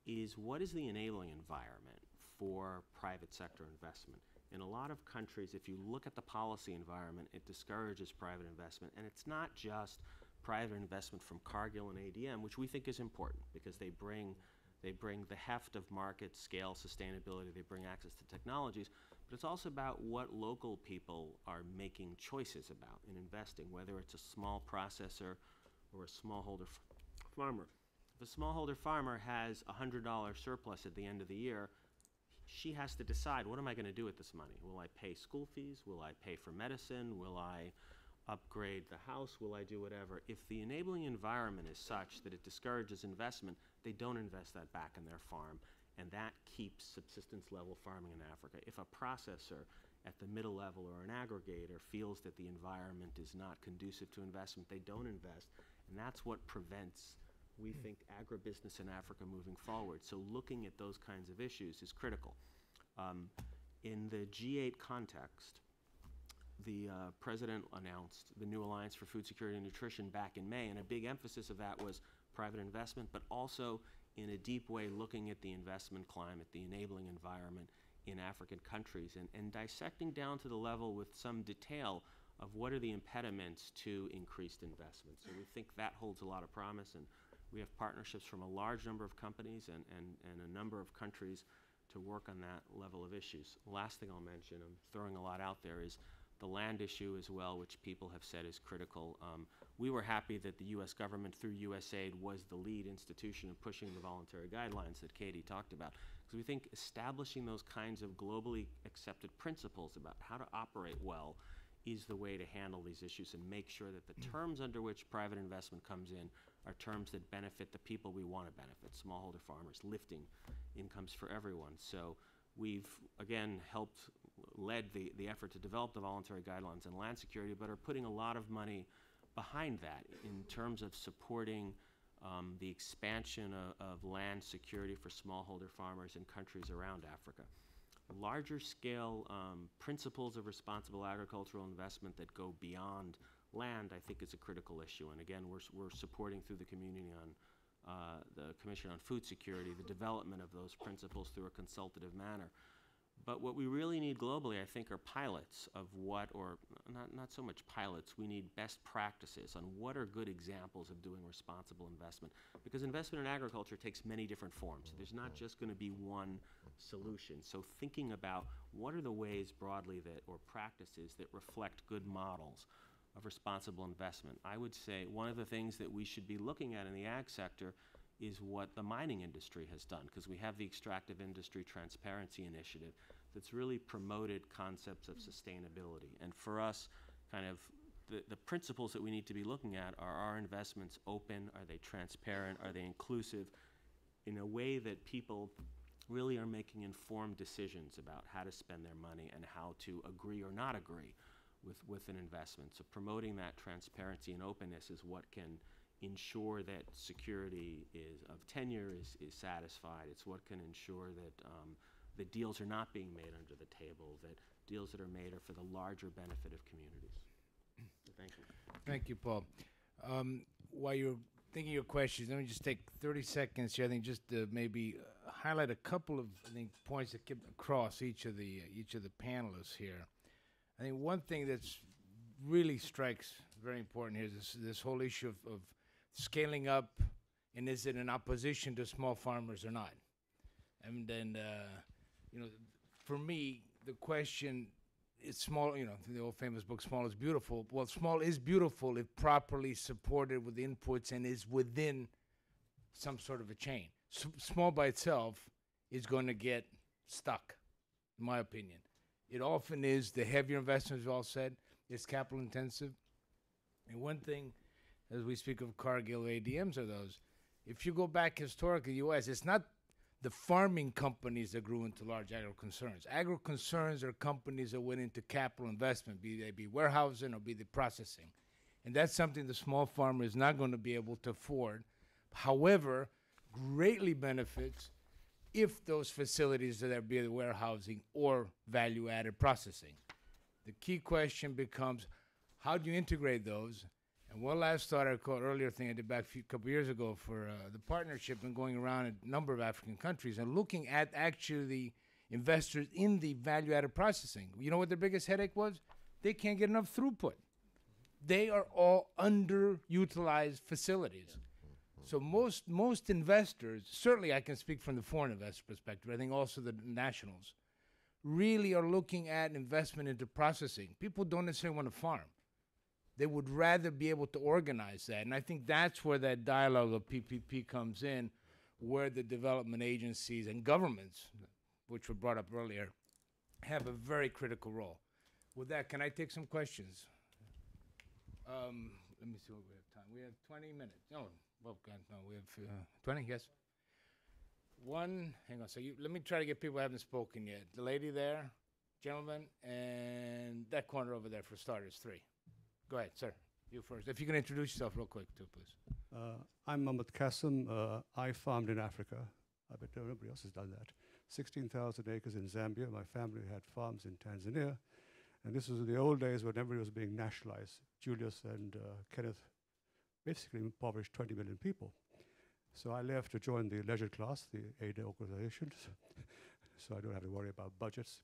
is what is the enabling environment for private sector investment? In a lot of countries, if you look at the policy environment, it discourages private investment, and it's not just private investment from Cargill and ADM, which we think is important because they bring the heft of market scale, sustainability, they bring access to technologies, but it's also about what local people are making choices about in investing, whether it's a small processor or a smallholder farmer. If a smallholder farmer has a $100 surplus at the end of the year, she has to decide, what am I going to do with this money? Will I pay school fees? Will I pay for medicine? Will I upgrade the house? Will I do whatever? If the enabling environment is such that it discourages investment, they don't invest that back in their farm, and that keeps subsistence level farming in Africa. If a processor at the middle level or an aggregator feels that the environment is not conducive to investment, they don't invest, And that's what prevents, we think, agribusiness in Africa moving forward. So looking at those kinds of issues is critical. In the G8 context, the president announced the new Alliance for Food Security and Nutrition back in May, and a big emphasis of that was private investment, but also in a deep way looking at the investment climate, the enabling environment in African countries, and dissecting down to the level with some detail of what are the impediments to increased investment. So we think that holds a lot of promise, and we have partnerships from a large number of companies and a number of countries to work on that level of issues. Last thing I'll mention, I'm throwing a lot out there, is the land issue as well, which people have said is critical. We were happy that the U.S. government through USAID was the lead institution in pushing the voluntary guidelines that Katie talked about, because we think establishing those kinds of globally accepted principles about how to operate well is the way to handle these issues and make sure that the terms under which private investment comes in are terms that benefit the people we want to benefit, smallholder farmers, lifting incomes for everyone. So we've, again, led the effort to develop the voluntary guidelines on land security, but are putting a lot of money behind that in terms of supporting the expansion of land security for smallholder farmers in countries around Africa. Larger scale principles of responsible agricultural investment that go beyond land, I think, is a critical issue. And again, we're supporting through the community on the Commission on Food Security the development of those principles through a consultative manner. But what we really need globally, I think, are pilots of what, or not so much pilots, we need best practices on what are good examples of doing responsible investment. Because investment in agriculture takes many different forms. There's not just going to be one solution. So thinking about what are the ways broadly that, or practices that reflect good models of responsible investment. I would say one of the things that we should be looking at in the ag sector is what the mining industry has done, because we have the Extractive Industry Transparency Initiative that's really promoted concepts of sustainability. And for us, kind of the principles that we need to be looking at are our investments open, are they transparent, are they inclusive, in a way that people really are making informed decisions about how to spend their money and how to agree or not agree with an investment. So promoting that transparency and openness is what can ensure that security of tenure is satisfied. It's what can ensure that the deals are not being made under the table, that deals that are made are for the larger benefit of communities. So thank you. Thank you, Paul. While you're thinking your questions, let me just take 30 seconds here, I think, just to maybe highlight a couple of, I think, points that get across each of the panelists here. I think one thing that's really strikes very important here is this whole issue of scaling up, and is it in opposition to small farmers or not? And then, for me, the question is small, the old famous book, Small is Beautiful. Well, small is beautiful if properly supported with inputs and is within some sort of a chain. Small by itself is going to get stuck, in my opinion. It often is the heavier investments, we've all said, it's capital intensive. And one thing, as we speak of Cargill ADMs, are those. If you go back historically, U.S., it's not the farming companies that grew into large agro-concerns. Agro-concerns are companies that went into capital investment, be they be warehousing or be they processing. And that's something the small farmer is not going to be able to afford. However, greatly benefits if those facilities are there, be it warehousing or value-added processing. The key question becomes, how do you integrate those? And one last thought I caught earlier thing I did back a couple years ago for the partnership and going around a number of African countries and looking at actually the investors in the value-added processing. You know what their biggest headache was? They can't get enough throughput. They are all underutilized facilities. So most investors, certainly I can speak from the foreign investor perspective, I think also the nationals, really are looking at investment into processing. People don't necessarily want to farm. They would rather be able to organize that. And I think that's where that dialogue of PPP comes in, where the development agencies and governments, which were brought up earlier, have a very critical role. With that, can I take some questions? Let me see what we have time. We have 20 minutes. No, well, God, no, we have 20, yes. Hang on, so let me try to get people who haven't spoken yet. The lady there, gentleman, and that corner over there for starters, 3. Go ahead, sir. You first. If you can introduce yourself real quick, too, please. I'm Mohammed Qasim. I farmed in Africa. I bet nobody else has done that. 16,000 acres in Zambia. My family had farms in Tanzania. And this was in the old days when everybody was being nationalized. Julius and Kenneth basically impoverished 20 million people. So I left to join the leisure class, the aid organizations, so I don't have to worry about budgets.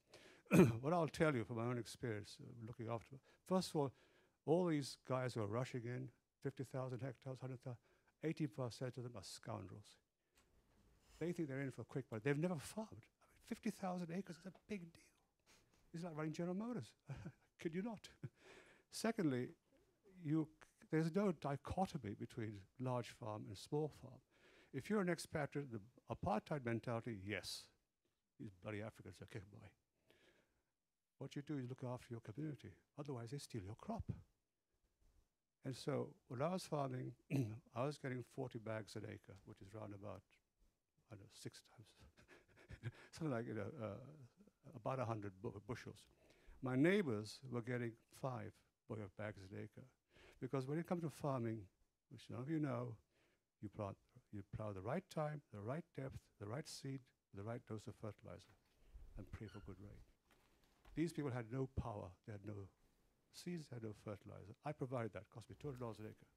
What I'll tell you from my own experience looking after, first of all these guys who are rushing in, 50,000 hectares, 100,000, 80% of them are scoundrels. They think they're in for quick money. They've never farmed. I mean, 50,000 acres is a big deal. It's like running General Motors. Kid you not. Secondly, there's no dichotomy between large farm and small farm. If you're an expatriate, the apartheid mentality, yes, these bloody Africans are kicking by. What you do is look after your community. Otherwise, they steal your crop. And so when I was farming, I was getting 40 bags an acre, which is round about, I don't know, 6 times, something like about 100 bushels. My neighbors were getting 5 bags an acre. Because when it comes to farming, which none of you know, you plow the right time, the right depth, the right seed, the right dose of fertilizer, and pray for good rain. These people had no power. They had no seeds, they had no fertilizer. I provided that. It cost me $200 an acre.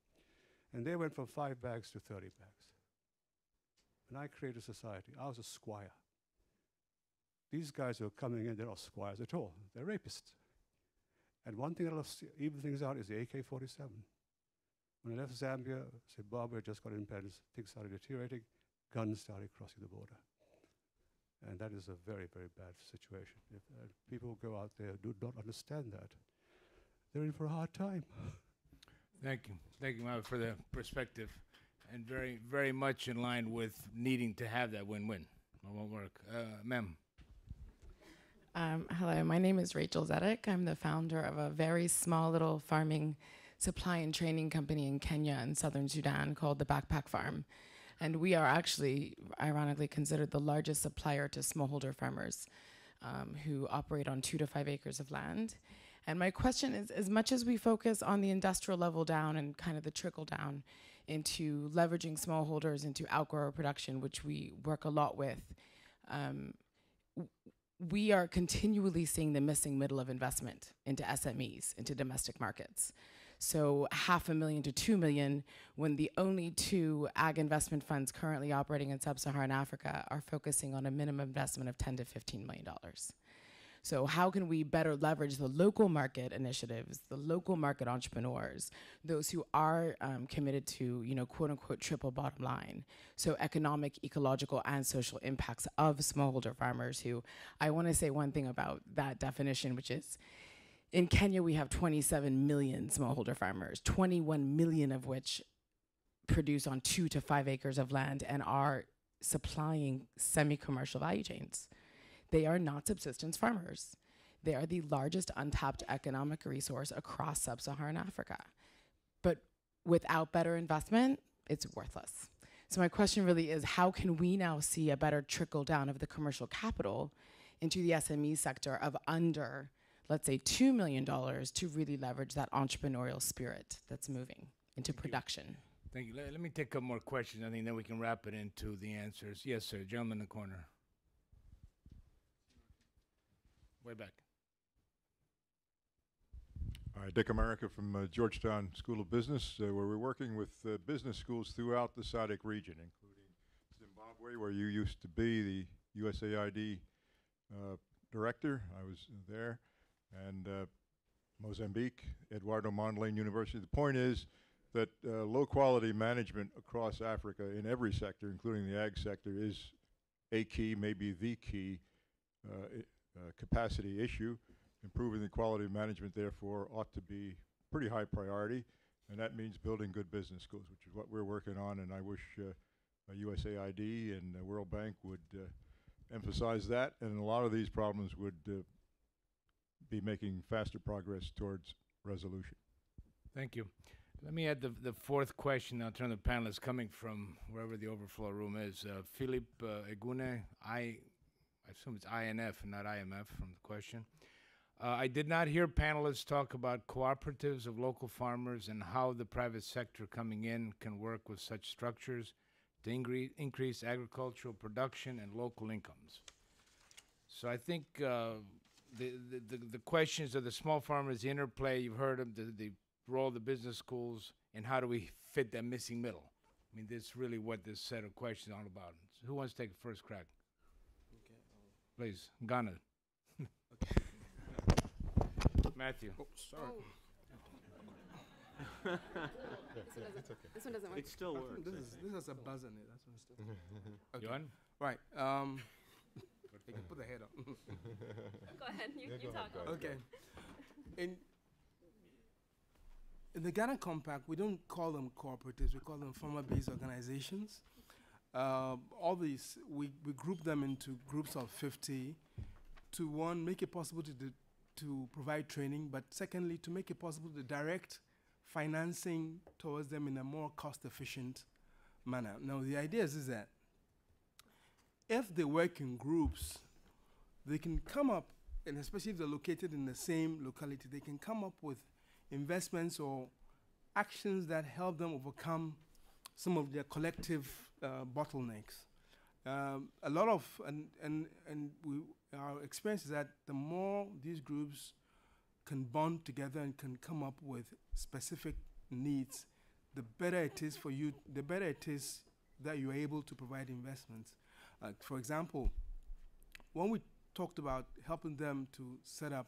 And they went from 5 bags to 30 bags. And I created a society. I was a squire. These guys who are coming in, they're not squires at all. They're rapists. And one thing that'll even things out is the AK-47. When I left Zambia, Zimbabwe had just got independence, things started deteriorating, guns started crossing the border. And that is a very, very bad situation. If people who go out there do not understand that, they're in for a hard time. Thank you. Thank you, Mohammed, for the perspective. And very, very much in line with needing to have that win-win. It won't work. Ma'am. Hello, my name is Rachel Zedek. I'm the founder of a very small little farming supply and training company in Kenya and southern Sudan called the Backpack Farm. And we are actually, ironically, considered the largest supplier to smallholder farmers who operate on 2 to 5 acres of land. And my question is, as much as we focus on the industrial level down and kind of the trickle down into leveraging smallholders into outgrower production, which we work a lot with, we are continually seeing the missing middle of investment into SMEs, into domestic markets. So $500,000 to $2 million, when the only 2 ag investment funds currently operating in sub-Saharan Africa are focusing on a minimum investment of $10 to $15 million. So how can we better leverage the local market initiatives, the local market entrepreneurs, those who are committed to, you know, quote unquote triple bottom line? So economic, ecological, and social impacts of smallholder farmers who, I want to say one thing about that definition, which is in Kenya, we have 27 million smallholder farmers, 21 million of which produce on 2 to 5 acres of land and are supplying semi-commercial value chains. They are not subsistence farmers. They are the largest untapped economic resource across sub-Saharan Africa. But without better investment, it's worthless. So my question really is, how can we now see a better trickle down of the commercial capital into the SME sector of under, let's say, $2 million to really leverage that entrepreneurial spirit that's moving into production? Thank you. Let me take a couple more questions. I think then we can wrap it into the answers. Yes, sir. Gentleman in the corner. Way back. Hi, Dick America from Georgetown School of Business, where we're working with business schools throughout the SADC region, including Zimbabwe, where you used to be the USAID director. I was there. And Mozambique, Eduardo Mondlane University. The point is that low-quality management across Africa in every sector, including the ag sector, is a key, maybe the key capacity issue. Improving the quality of management, therefore, ought to be pretty high priority, and that means building good business schools, which is what we're working on, and I wish USAID and the World Bank would emphasize that, and a lot of these problems would be making faster progress towards resolution. Thank you. Let me add the 4th question. I'll turn to the panelists coming from wherever the overflow room is. Philippe Egune, I assume it's INF and not IMF from the question. I did not hear panelists talk about cooperatives of local farmers and how the private sector coming in can work with such structures to increase agricultural production and local incomes. So I think the questions of the small farmers, the interplay, you've heard of the role of the business schools, and how do we fit that missing middle? I mean, that's really what this set of questions is all about. So who wants to take a first crack? Okay. Please, Ghana. Okay. Matthew. Oh, sorry. This one doesn't work. It still works. This has a buzz on it. That's what it's You on? Right. You can put the head on. Go ahead. You talk. Okay. In the Ghana Compact, we don't call them cooperatives. We call them farmer-based organizations. All these, we group them into groups of 50 to, one, make it possible to provide training, but secondly, to make it possible to direct financing towards them in a more cost-efficient manner. Now, the idea is that if they work in groups, they can come up, and especially if they're located in the same locality, they can come up with investments or actions that help them overcome some of their collective bottlenecks. A lot of, our experience is that the more these groups can bond together and can come up with specific needs, the better it is for you, the better it is that you're able to provide investments. For example, when we talked about helping them to set up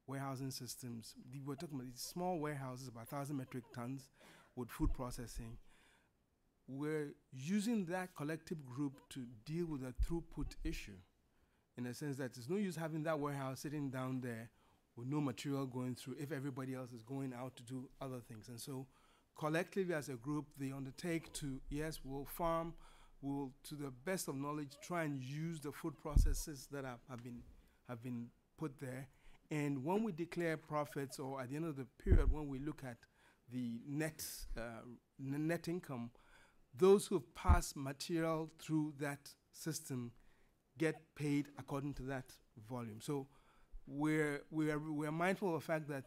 warehousing systems, we're talking about these small warehouses, about 1,000 metric tons with food processing. We're using that collective group to deal with a throughput issue, in the sense that there's no use having that warehouse sitting down there with no material going through if everybody else is going out to do other things. And so collectively as a group, they undertake to, yes, we'll farm, we'll, to the best of knowledge, try and use the food processes that have been put there. And when we declare profits, or at the end of the period, when we look at the net income, those who have passed material through that system get paid according to that volume. So we're mindful of the fact that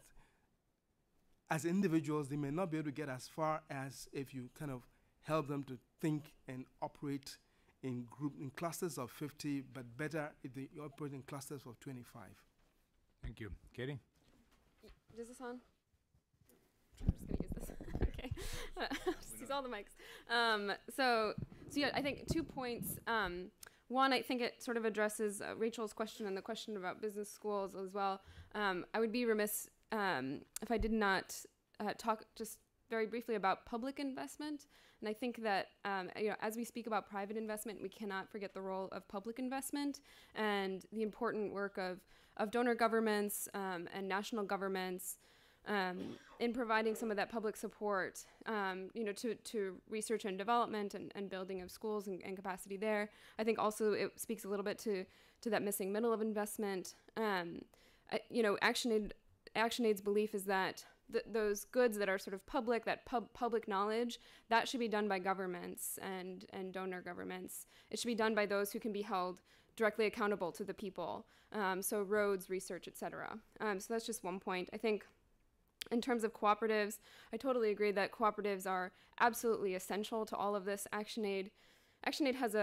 as individuals, they may not be able to get as far as if you kind of help them to think and operate in clusters of 50, but better if they operate in clusters of 25. Thank you. Katie? Is this on? I'm just going to use this. Okay. Just use all the mics. So yeah, I think 2 points. One, I think it sort of addresses Rachel's question and the question about business schools as well. I would be remiss if I did not talk just very briefly about public investment. And I think that as we speak about private investment, we cannot forget the role of public investment and the important work of donor governments and national governments in providing some of that public support, to research and development and building of schools and capacity there. I think also it speaks a little bit to that missing middle of investment. ActionAid's belief is that those goods that are sort of public, that public knowledge, that should be done by governments and donor governments. It should be done by those who can be held directly accountable to the people. So roads, research, et cetera. So that's just one point. I think in terms of cooperatives, I totally agree that cooperatives are absolutely essential to all of this. ActionAid has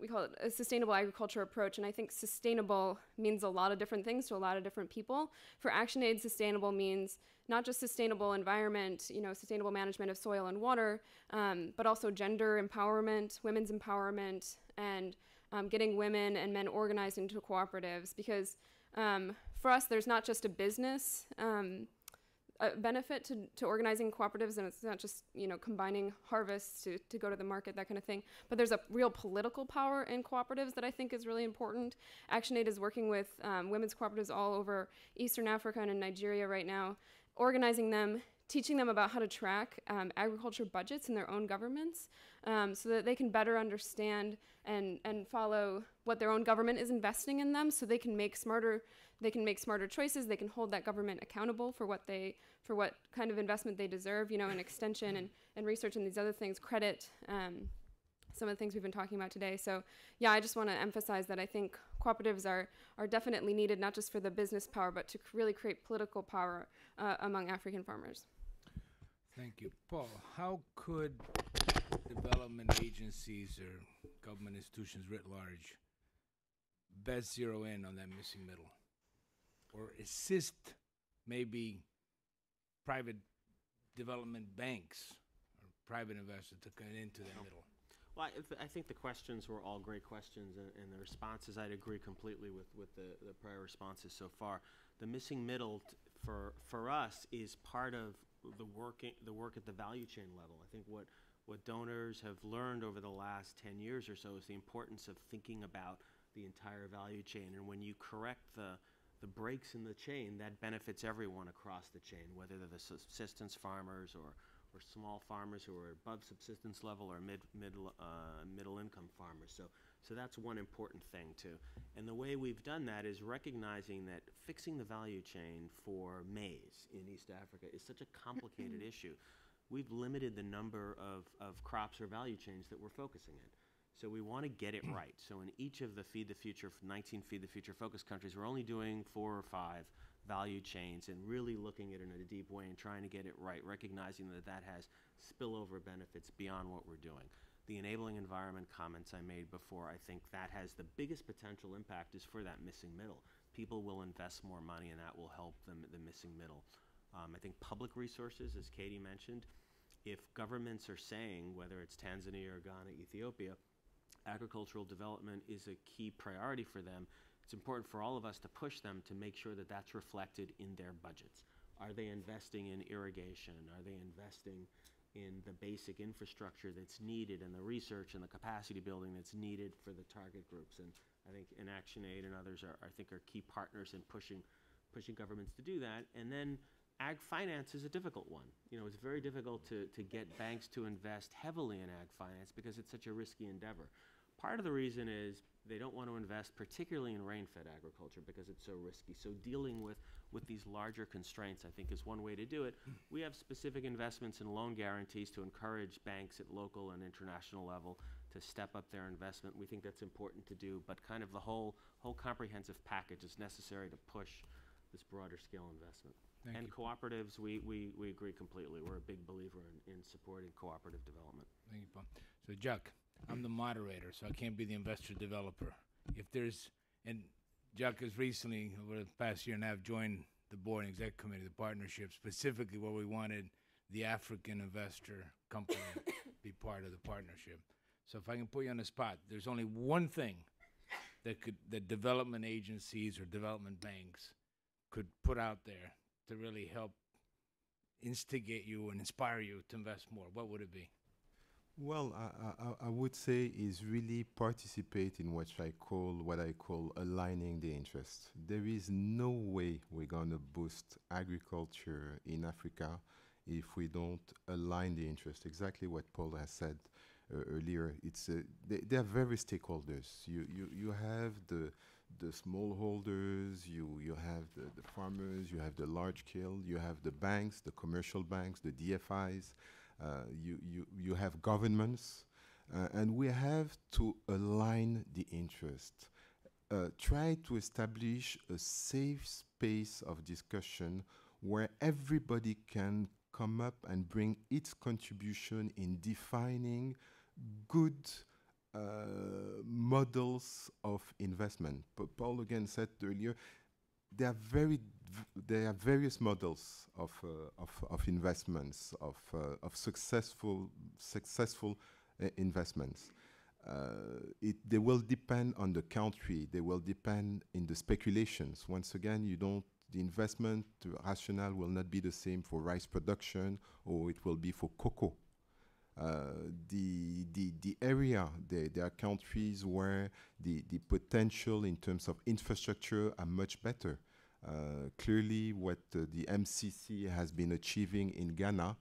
we call it a sustainable agriculture approach, and I think sustainable means a lot of different things to a lot of different people. For ActionAid, sustainable means not just sustainable environment, sustainable management of soil and water, but also gender empowerment, women's empowerment, and getting women and men organized into cooperatives. Because for us, there's not just a business benefit to organizing cooperatives, and it's not just combining harvests to go to the market, that kind of thing, but there's a real political power in cooperatives that I think is really important. ActionAid is working with women's cooperatives all over Eastern Africa and in Nigeria right now, organizing them, teaching them about how to track agriculture budgets in their own governments, so that they can better understand and follow what their own government is investing in them, so they can make smarter choices. They can hold that government accountable for what kind of investment they deserve, in extension and research and these other things, credit, some of the things we've been talking about today. So yeah, I just want to emphasize that I think cooperatives are definitely needed, not just for the business power, but to really create political power among African farmers. Thank you. Paul, how could development agencies or government institutions writ large best zero in on that missing middle? Or assist maybe private development banks or private investors to come into that middle? Well, I think the questions were all great questions, and the responses, I'd agree completely with the prior responses so far. The missing middle for us is part of the work at the value chain level. I think what donors have learned over the last 10 years or so is the importance of thinking about the entire value chain. And when you correct the breaks in the chain, that benefits everyone across the chain, whether they're the subsistence farmers or small farmers who are above subsistence level or middle income farmers. So that's one important thing too. And the way we've done that is recognizing that fixing the value chain for maize in East Africa is such a complicated issue. We've limited the number of crops or value chains that we're focusing in. So we want to get it right. So in each of the 19 Feed the Future focus countries, we're only doing 4 or 5 value chains and really looking at it in a deep way and trying to get it right, recognizing that has spillover benefits beyond what we're doing. The enabling environment comments I made before, I think that has the biggest potential impact is for that missing middle. People will invest more money and that will help them, the missing middle. I think public resources, as Katie mentioned, if governments are saying, whether it's Tanzania or Ghana, Ethiopia, agricultural development is a key priority for them, it's important for all of us to push them to make sure that that's reflected in their budgets. Are they investing in irrigation? Are they investing in the basic infrastructure that's needed and the research and the capacity building that's needed for the target groups? And I think ActionAid and others are key partners in pushing governments to do that. And then ag finance is a difficult one. You know, it's very difficult to get banks to invest heavily in ag finance because it's such a risky endeavor. Part of the reason is they don't want to invest particularly in rain-fed agriculture because it's so risky. So dealing with these larger constraints, I think, is one way to do it. We have specific investments in loan guarantees to encourage banks at local and international level to step up their investment. We think that's important to do, but kind of the whole comprehensive package is necessary to push this broader scale investment. Thank you. Cooperatives, we agree completely. We're a big believer in supporting cooperative development. Thank you, Paul. So, Jack, I'm the moderator, so I can't be the investor developer. And Jack has recently, over the past year and a half, joined the board and exec committee of the partnership, specifically where we wanted the African investor company to be part of the partnership. So if I can put you on the spot, there's only one thing that development agencies or development banks could put out there to really help instigate you and inspire you to invest more. What would it be? Well, I would say is really participate in what I call aligning the interests. There is no way we're going to boost agriculture in Africa if we don't align the interests. Exactly what Paul has said earlier. It's there are various stakeholders. You have the smallholders, you have the farmers, you have the large scale, you have the banks, the commercial banks, the DFIs. You have governments, and we have to align the interest. Try to establish a safe space of discussion where everybody can come up and bring its contribution in defining good models of investment. Paul again said earlier, there are various models of investments, of successful investments. They will depend on the country. They will depend in the speculations. Once again, the investment rationale will not be the same for rice production, or it will be for cocoa. The area, there are countries where the potential in terms of infrastructure are much better. Clearly, what the MCC has been achieving in Ghana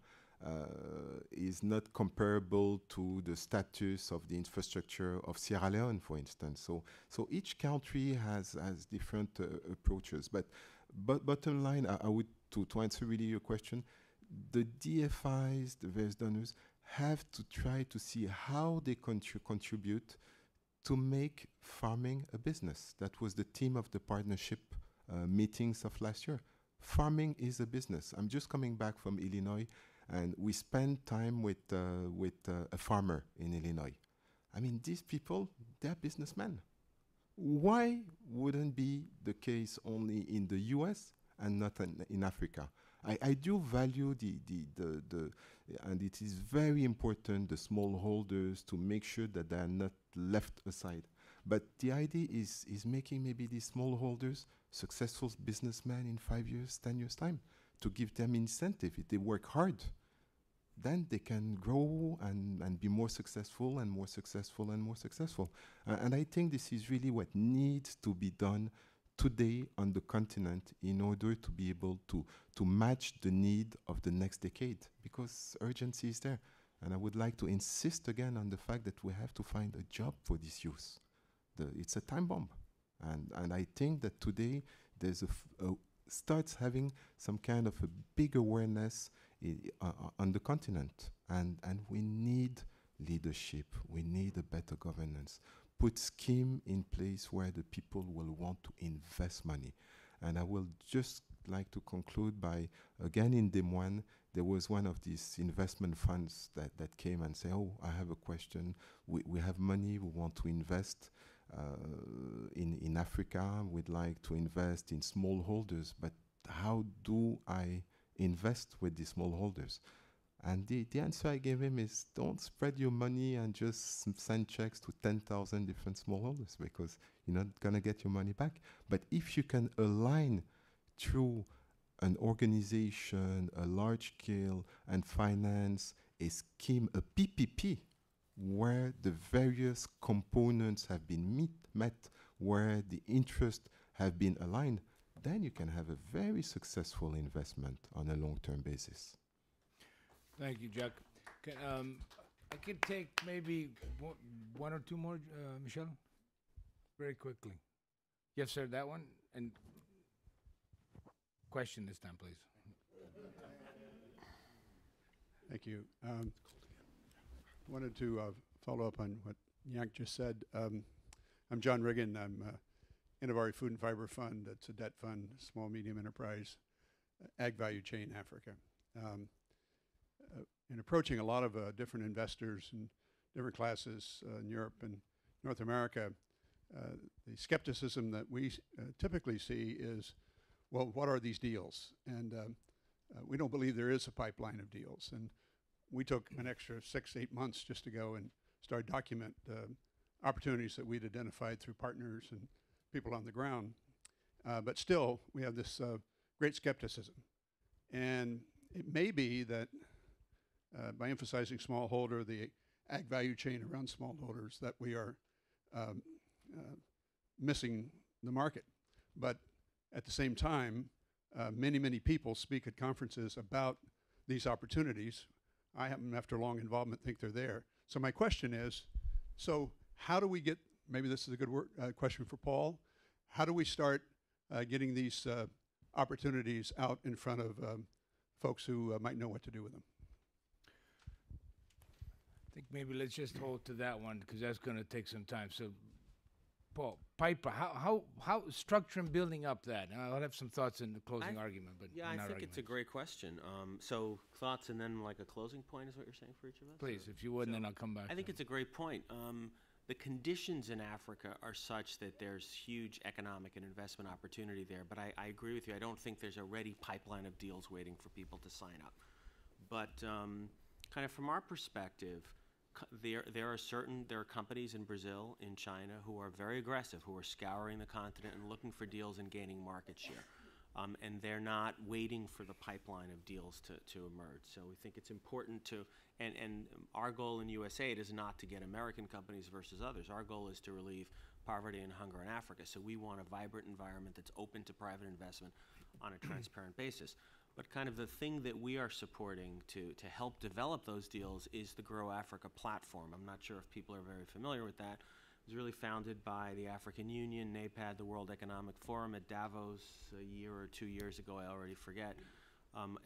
is not comparable to the status of the infrastructure of Sierra Leone, for instance. So each country has different approaches. But bottom line, I would to answer really your question, the DFIs, the various donors, have to try to see how they contribute to make farming a business. That was the theme of the partnership meetings of last year. Farming is a business. I'm just coming back from Illinois, and we spent time with a farmer in Illinois. I mean, these people, they're businessmen. Why wouldn't be the case only in the US and not in Africa? I do value and it is very important, the smallholders, to make sure that they are not left aside. But the idea is making maybe these smallholders successful businessmen in 5 years, 10 years time, to give them incentive. If they work hard, then they can grow and be more successful and more successful and more successful. And I think this is really what needs to be done today on the continent in order to be able to match the need of the next decade, because urgency is there. And I would like to insist again on the fact that we have to find a job for this youth. It's a time bomb. And I think that today there's starts having some kind of a big awareness on the continent. And we need leadership. We need a better governance. Put scheme in place where the people will want to invest money. And I will just like to conclude by, again, in Des Moines, there was one of these investment funds that came and said, oh, I have a question. We have money, we want to invest in Africa. We'd like to invest in smallholders, but how do I invest with these smallholders? And the answer I gave him is, don't spread your money and just send checks to 10,000 different smallholders, because you're not going to get your money back. But if you can align through an organization, a large scale, and finance a scheme, a PPP, where the various components have been met, where the interests have been aligned, then you can have a very successful investment on a long-term basis. Thank you, Jack. I could take maybe one or two more, Michelle, very quickly. Yes, sir, that one. And question this time, please. Thank you. Wanted to follow up on what Yank just said. I'm John Riggin. I'm Innovari Food and Fiber Fund. It's a debt fund, small, medium enterprise, ag value chain, Africa. In approaching a lot of different investors and different classes in Europe and North America, the skepticism that we typically see is, well, what are these deals? And we don't believe there is a pipeline of deals. And we took an extra 6-8 months just to go and start document opportunities that we'd identified through partners and people on the ground. But still, we have this great skepticism. And it may be that by emphasizing smallholder, the ag value chain around smallholders, that we are missing the market. But at the same time, many, many people speak at conferences about these opportunities. I happen, after long involvement, think they're there. So my question is, so how do we get, maybe this is a good question for Paul, how do we start getting these opportunities out in front of folks who might know what to do with them? I think maybe let's just hold to that one, because that's going to take some time. So, Paul, Piper, how structure and building up that? And I'll have some thoughts in the closing argument. But yeah, I think it's a great question. So thoughts and then like a closing point is what you're saying for each of us? Please, if you would, and then I'll come back. I think it's a great point. The conditions in Africa are such that there's huge economic and investment opportunity there. But I agree with you. I don't think there's a ready pipeline of deals waiting for people to sign up. But kind of from our perspective, there are companies in Brazil, in China, who are very aggressive, who are scouring the continent and looking for deals and gaining market share. And they're not waiting for the pipeline of deals to emerge. So we think it's important to, and our goal in USAID is not to get American companies versus others. Our goal is to relieve poverty and hunger in Africa. So we want a vibrant environment that's open to private investment on a transparent basis. But kind of the thing that we are supporting to help develop those deals is the Grow Africa platform. I'm not sure if people are very familiar with that. It was really founded by the African Union, NAPAD, the World Economic Forum at Davos a year or 2 years ago, I already forget.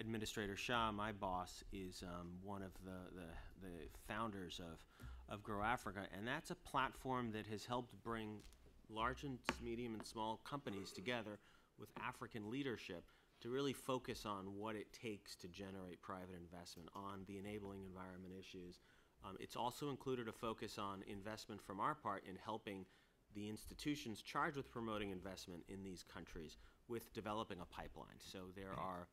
Administrator Shah, my boss, is one of the founders of Grow Africa, and that's a platform that has helped bring large and medium and small companies together with African leadership to really focus on what it takes to generate private investment on the enabling environment issues. It's also included a focus on investment from our part in helping the institutions charged with promoting investment in these countries with developing a pipeline. So there are,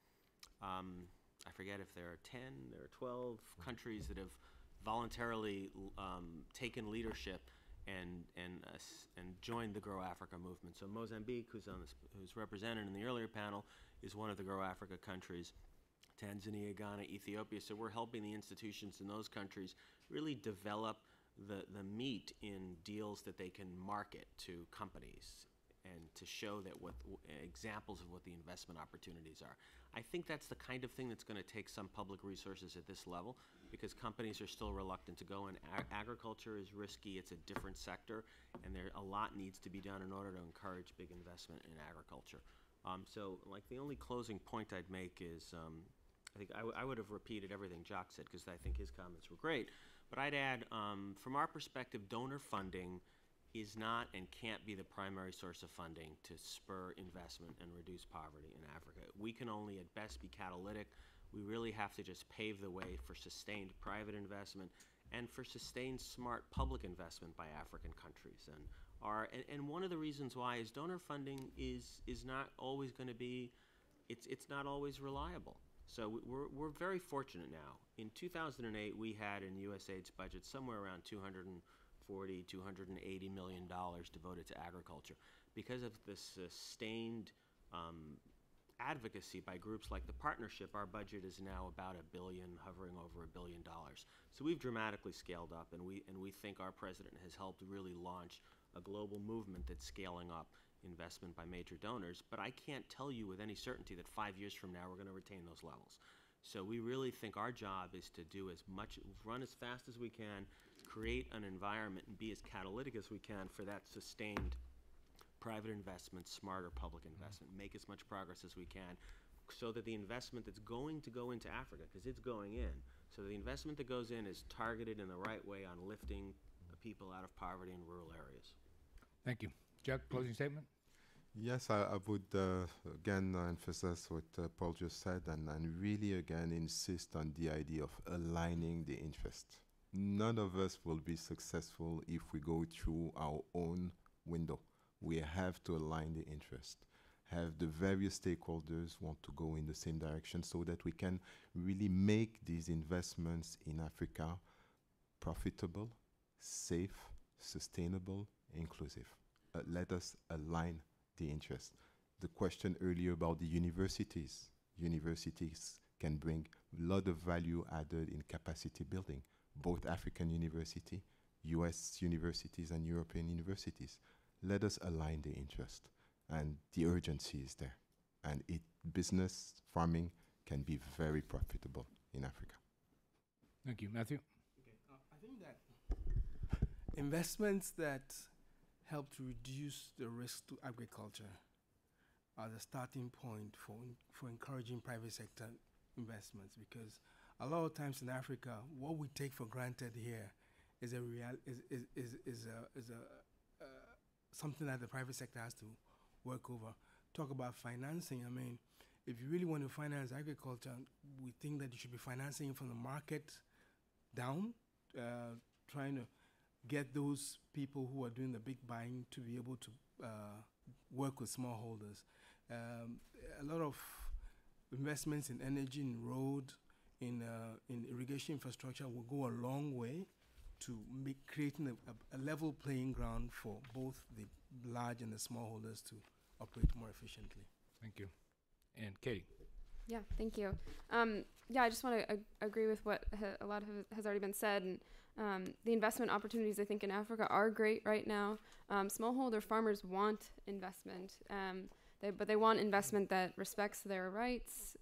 I forget if there are 10, there are 12 countries that have voluntarily taken leadership and joined the Grow Africa movement. So Mozambique, who's represented in the earlier panel, is one of the Grow Africa countries. Tanzania, Ghana, Ethiopia. So we're helping the institutions in those countries really develop the meat in deals that they can market to companies and to show that examples of what the investment opportunities are. I think that's the kind of thing that's going to take some public resources at this level, because companies are still reluctant to go in. Agriculture is risky, it's a different sector, and a lot needs to be done in order to encourage big investment in agriculture. So like the only closing point I'd make is, I think I would have repeated everything Jacques said, because I think his comments were great, but I'd add, from our perspective, donor funding is not and can't be the primary source of funding to spur investment and reduce poverty in Africa. We can only at best be catalytic. We really have to just pave the way for sustained private investment and for sustained smart public investment by African countries. And one of the reasons why is donor funding is not always going to be, it's not always reliable. So we're very fortunate now. In 2008, we had in USAID's budget somewhere around $240, $280 million devoted to agriculture. Because of the sustained advocacy by groups like the Partnership, our budget is now about $1 billion, hovering over $1 billion. So we've dramatically scaled up, and we think our president has helped really launch a global movement that's scaling up investment by major donors. But I can't tell you with any certainty that 5 years from now we're going to retain those levels. So we really think our job is to do as much, run as fast as we can, create an environment and be as catalytic as we can for that sustained private investment, smarter public investment, make as much progress as we can, so that the investment that's going to go into Africa, because it's going in, so the investment that goes in is targeted in the right way on lifting people out of poverty in rural areas. Thank you. Jack, closing statement? Yes, I would again emphasize what Paul just said, and really again insist on the idea of aligning the interest. None of us will be successful if we go through our own window. We have to align the interest, have the various stakeholders want to go in the same direction so that we can really make these investments in Africa profitable, safe, sustainable, inclusive. Let us align the interest. The question earlier about the universities. Universities can bring a lot of value added in capacity building, both African university, US universities, and European universities. Let us align the interest, and the urgency is there. And business, farming can be very profitable in Africa. Thank you. Matthew? Okay. I think that investments that help to reduce the risk to agriculture are the starting point for encouraging private sector investments, because a lot of times in Africa, what we take for granted here is something that the private sector has to work over. Talk about financing. I mean, if you really want to finance agriculture, we think that you should be financing it from the market down, trying to get those people who are doing the big buying to be able to work with smallholders. A lot of investments in energy, in road, in irrigation infrastructure will go a long way to creating a level playing ground for both the large and the smallholders to operate more efficiently. Thank you. And Katie? Yeah, thank you. Yeah, I just want to agree with what a lot of has already been said. And the investment opportunities, I think, in Africa are great right now. Smallholder farmers want investment, but they want investment that respects their rights.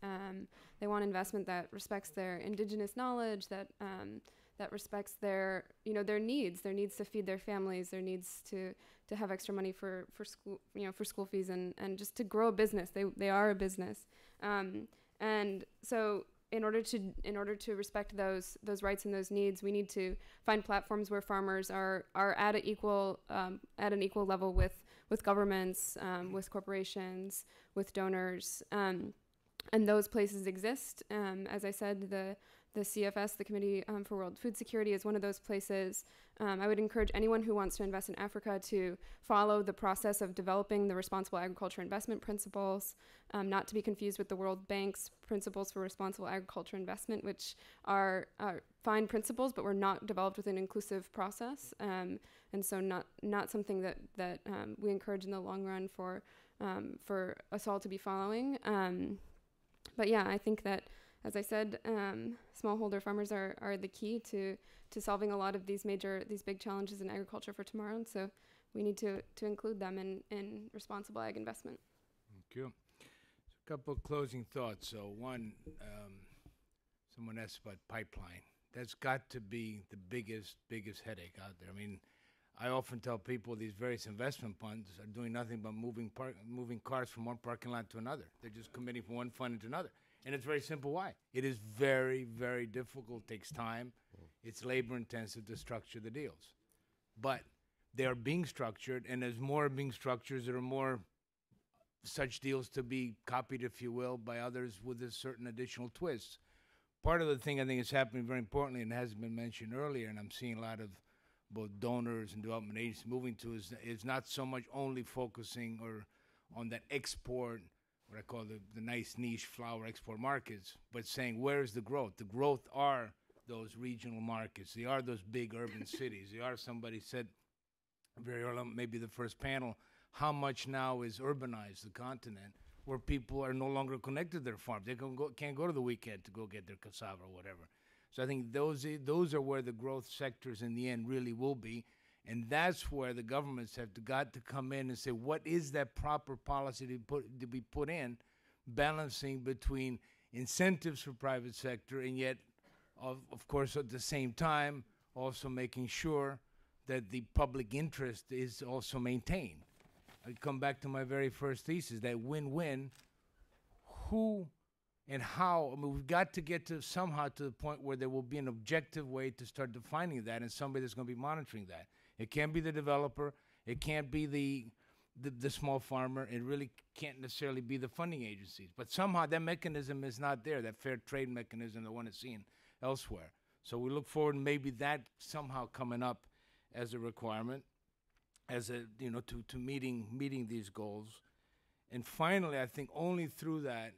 They want investment that respects their indigenous knowledge, that respects their needs to feed their families, their needs to have extra money for school, for school fees, and just to grow a business. They are a business. And so in order to respect those rights and those needs, we need to find platforms where farmers are at an equal level with governments, with corporations, with donors, and those places exist. As I said, the CFS, the Committee for World Food Security, is one of those places. I would encourage anyone who wants to invest in Africa to follow the process of developing the responsible agriculture investment principles, not to be confused with the World Bank's principles for responsible agriculture investment, which are fine principles, but were not developed with an inclusive process, and so not something that we encourage in the long run for us all to be following. But yeah, I think that, as I said, smallholder farmers are the key to solving a lot of these big challenges in agriculture for tomorrow. And so we need to include them in responsible ag investment. Thank you. So a couple of closing thoughts. So one, someone asked about pipeline. That's got to be the biggest headache out there. I mean, I often tell people these various investment funds are doing nothing but moving cars from one parking lot to another. They're just committing from one fund into another. And it's very simple why. It is very, very difficult, takes time. It's labor intensive to structure the deals. But they are being structured, and as more are being structured, there are more such deals to be copied, if you will, by others with a certain additional twist. Part of the thing I think is happening very importantly, and has been mentioned earlier, and I'm seeing a lot of both donors and development agencies moving to, is not so much only focusing or on that export, what I call the nice niche flower export markets, but saying, where is the growth? The growth are those regional markets. They are those big urban cities. They are, somebody said very early, maybe the first panel, how much now is urbanized, the continent, where people are no longer connected to their farms. They can't go to the weekend to go get their cassava or whatever. So I think those are where the growth sectors in the end really will be. And that's where the governments have got to come in and say, what is that proper policy to be put in, balancing between incentives for private sector and yet, of course, at the same time, also making sure that the public interest is also maintained. I come back to my very first thesis, that win-win, who and how. I mean, we've got to get to somehow to the point where there will be an objective way to start defining that, and somebody that's going to be monitoring that. It can't be the developer. It can't be the small farmer. It really can't necessarily be the funding agencies. But somehow that mechanism is not there, that fair trade mechanism, the one that's seen elsewhere. So we look forward to maybe that somehow coming up as a requirement, as a, to meeting these goals. And finally, I think only through that,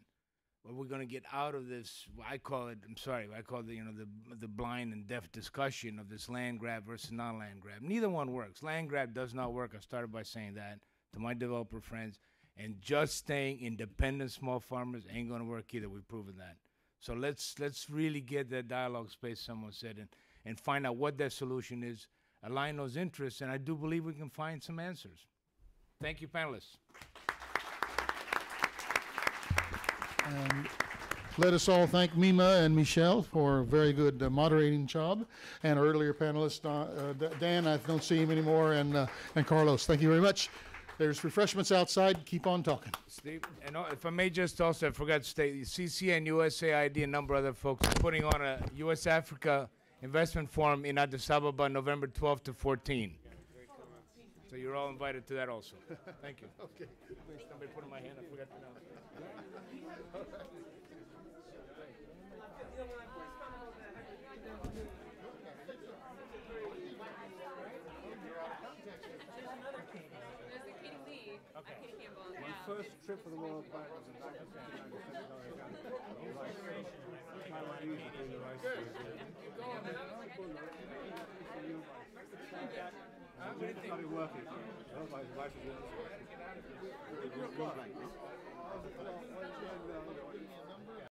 we're going to get out of this, I call it the blind and deaf discussion of this land grab versus non-land grab. Neither one works. Land grab does not work. I started by saying that to my developer friends. And just staying independent small farmers ain't going to work either. We've proven that. So let's really get that dialogue space, someone said, and find out what that solution is, align those interests, and I do believe we can find some answers. Thank you, panelists. And let us all thank Mima and Michelle for a very good moderating job, and our earlier panelist, Dan, I don't see him anymore, and Carlos. Thank you very much. There's refreshments outside. Keep on talking. Steve, and if I may just also, I forgot to state, CCN, USAID, and a number of other folks are putting on a U.S.-Africa investment forum in Addis Ababa, November 12th to 14. So you're all invited to that also. Thank you. Okay. Somebody put in my hand, I forgot to announce it. My first trip for the World Bank was in 1999. I started working. My wife was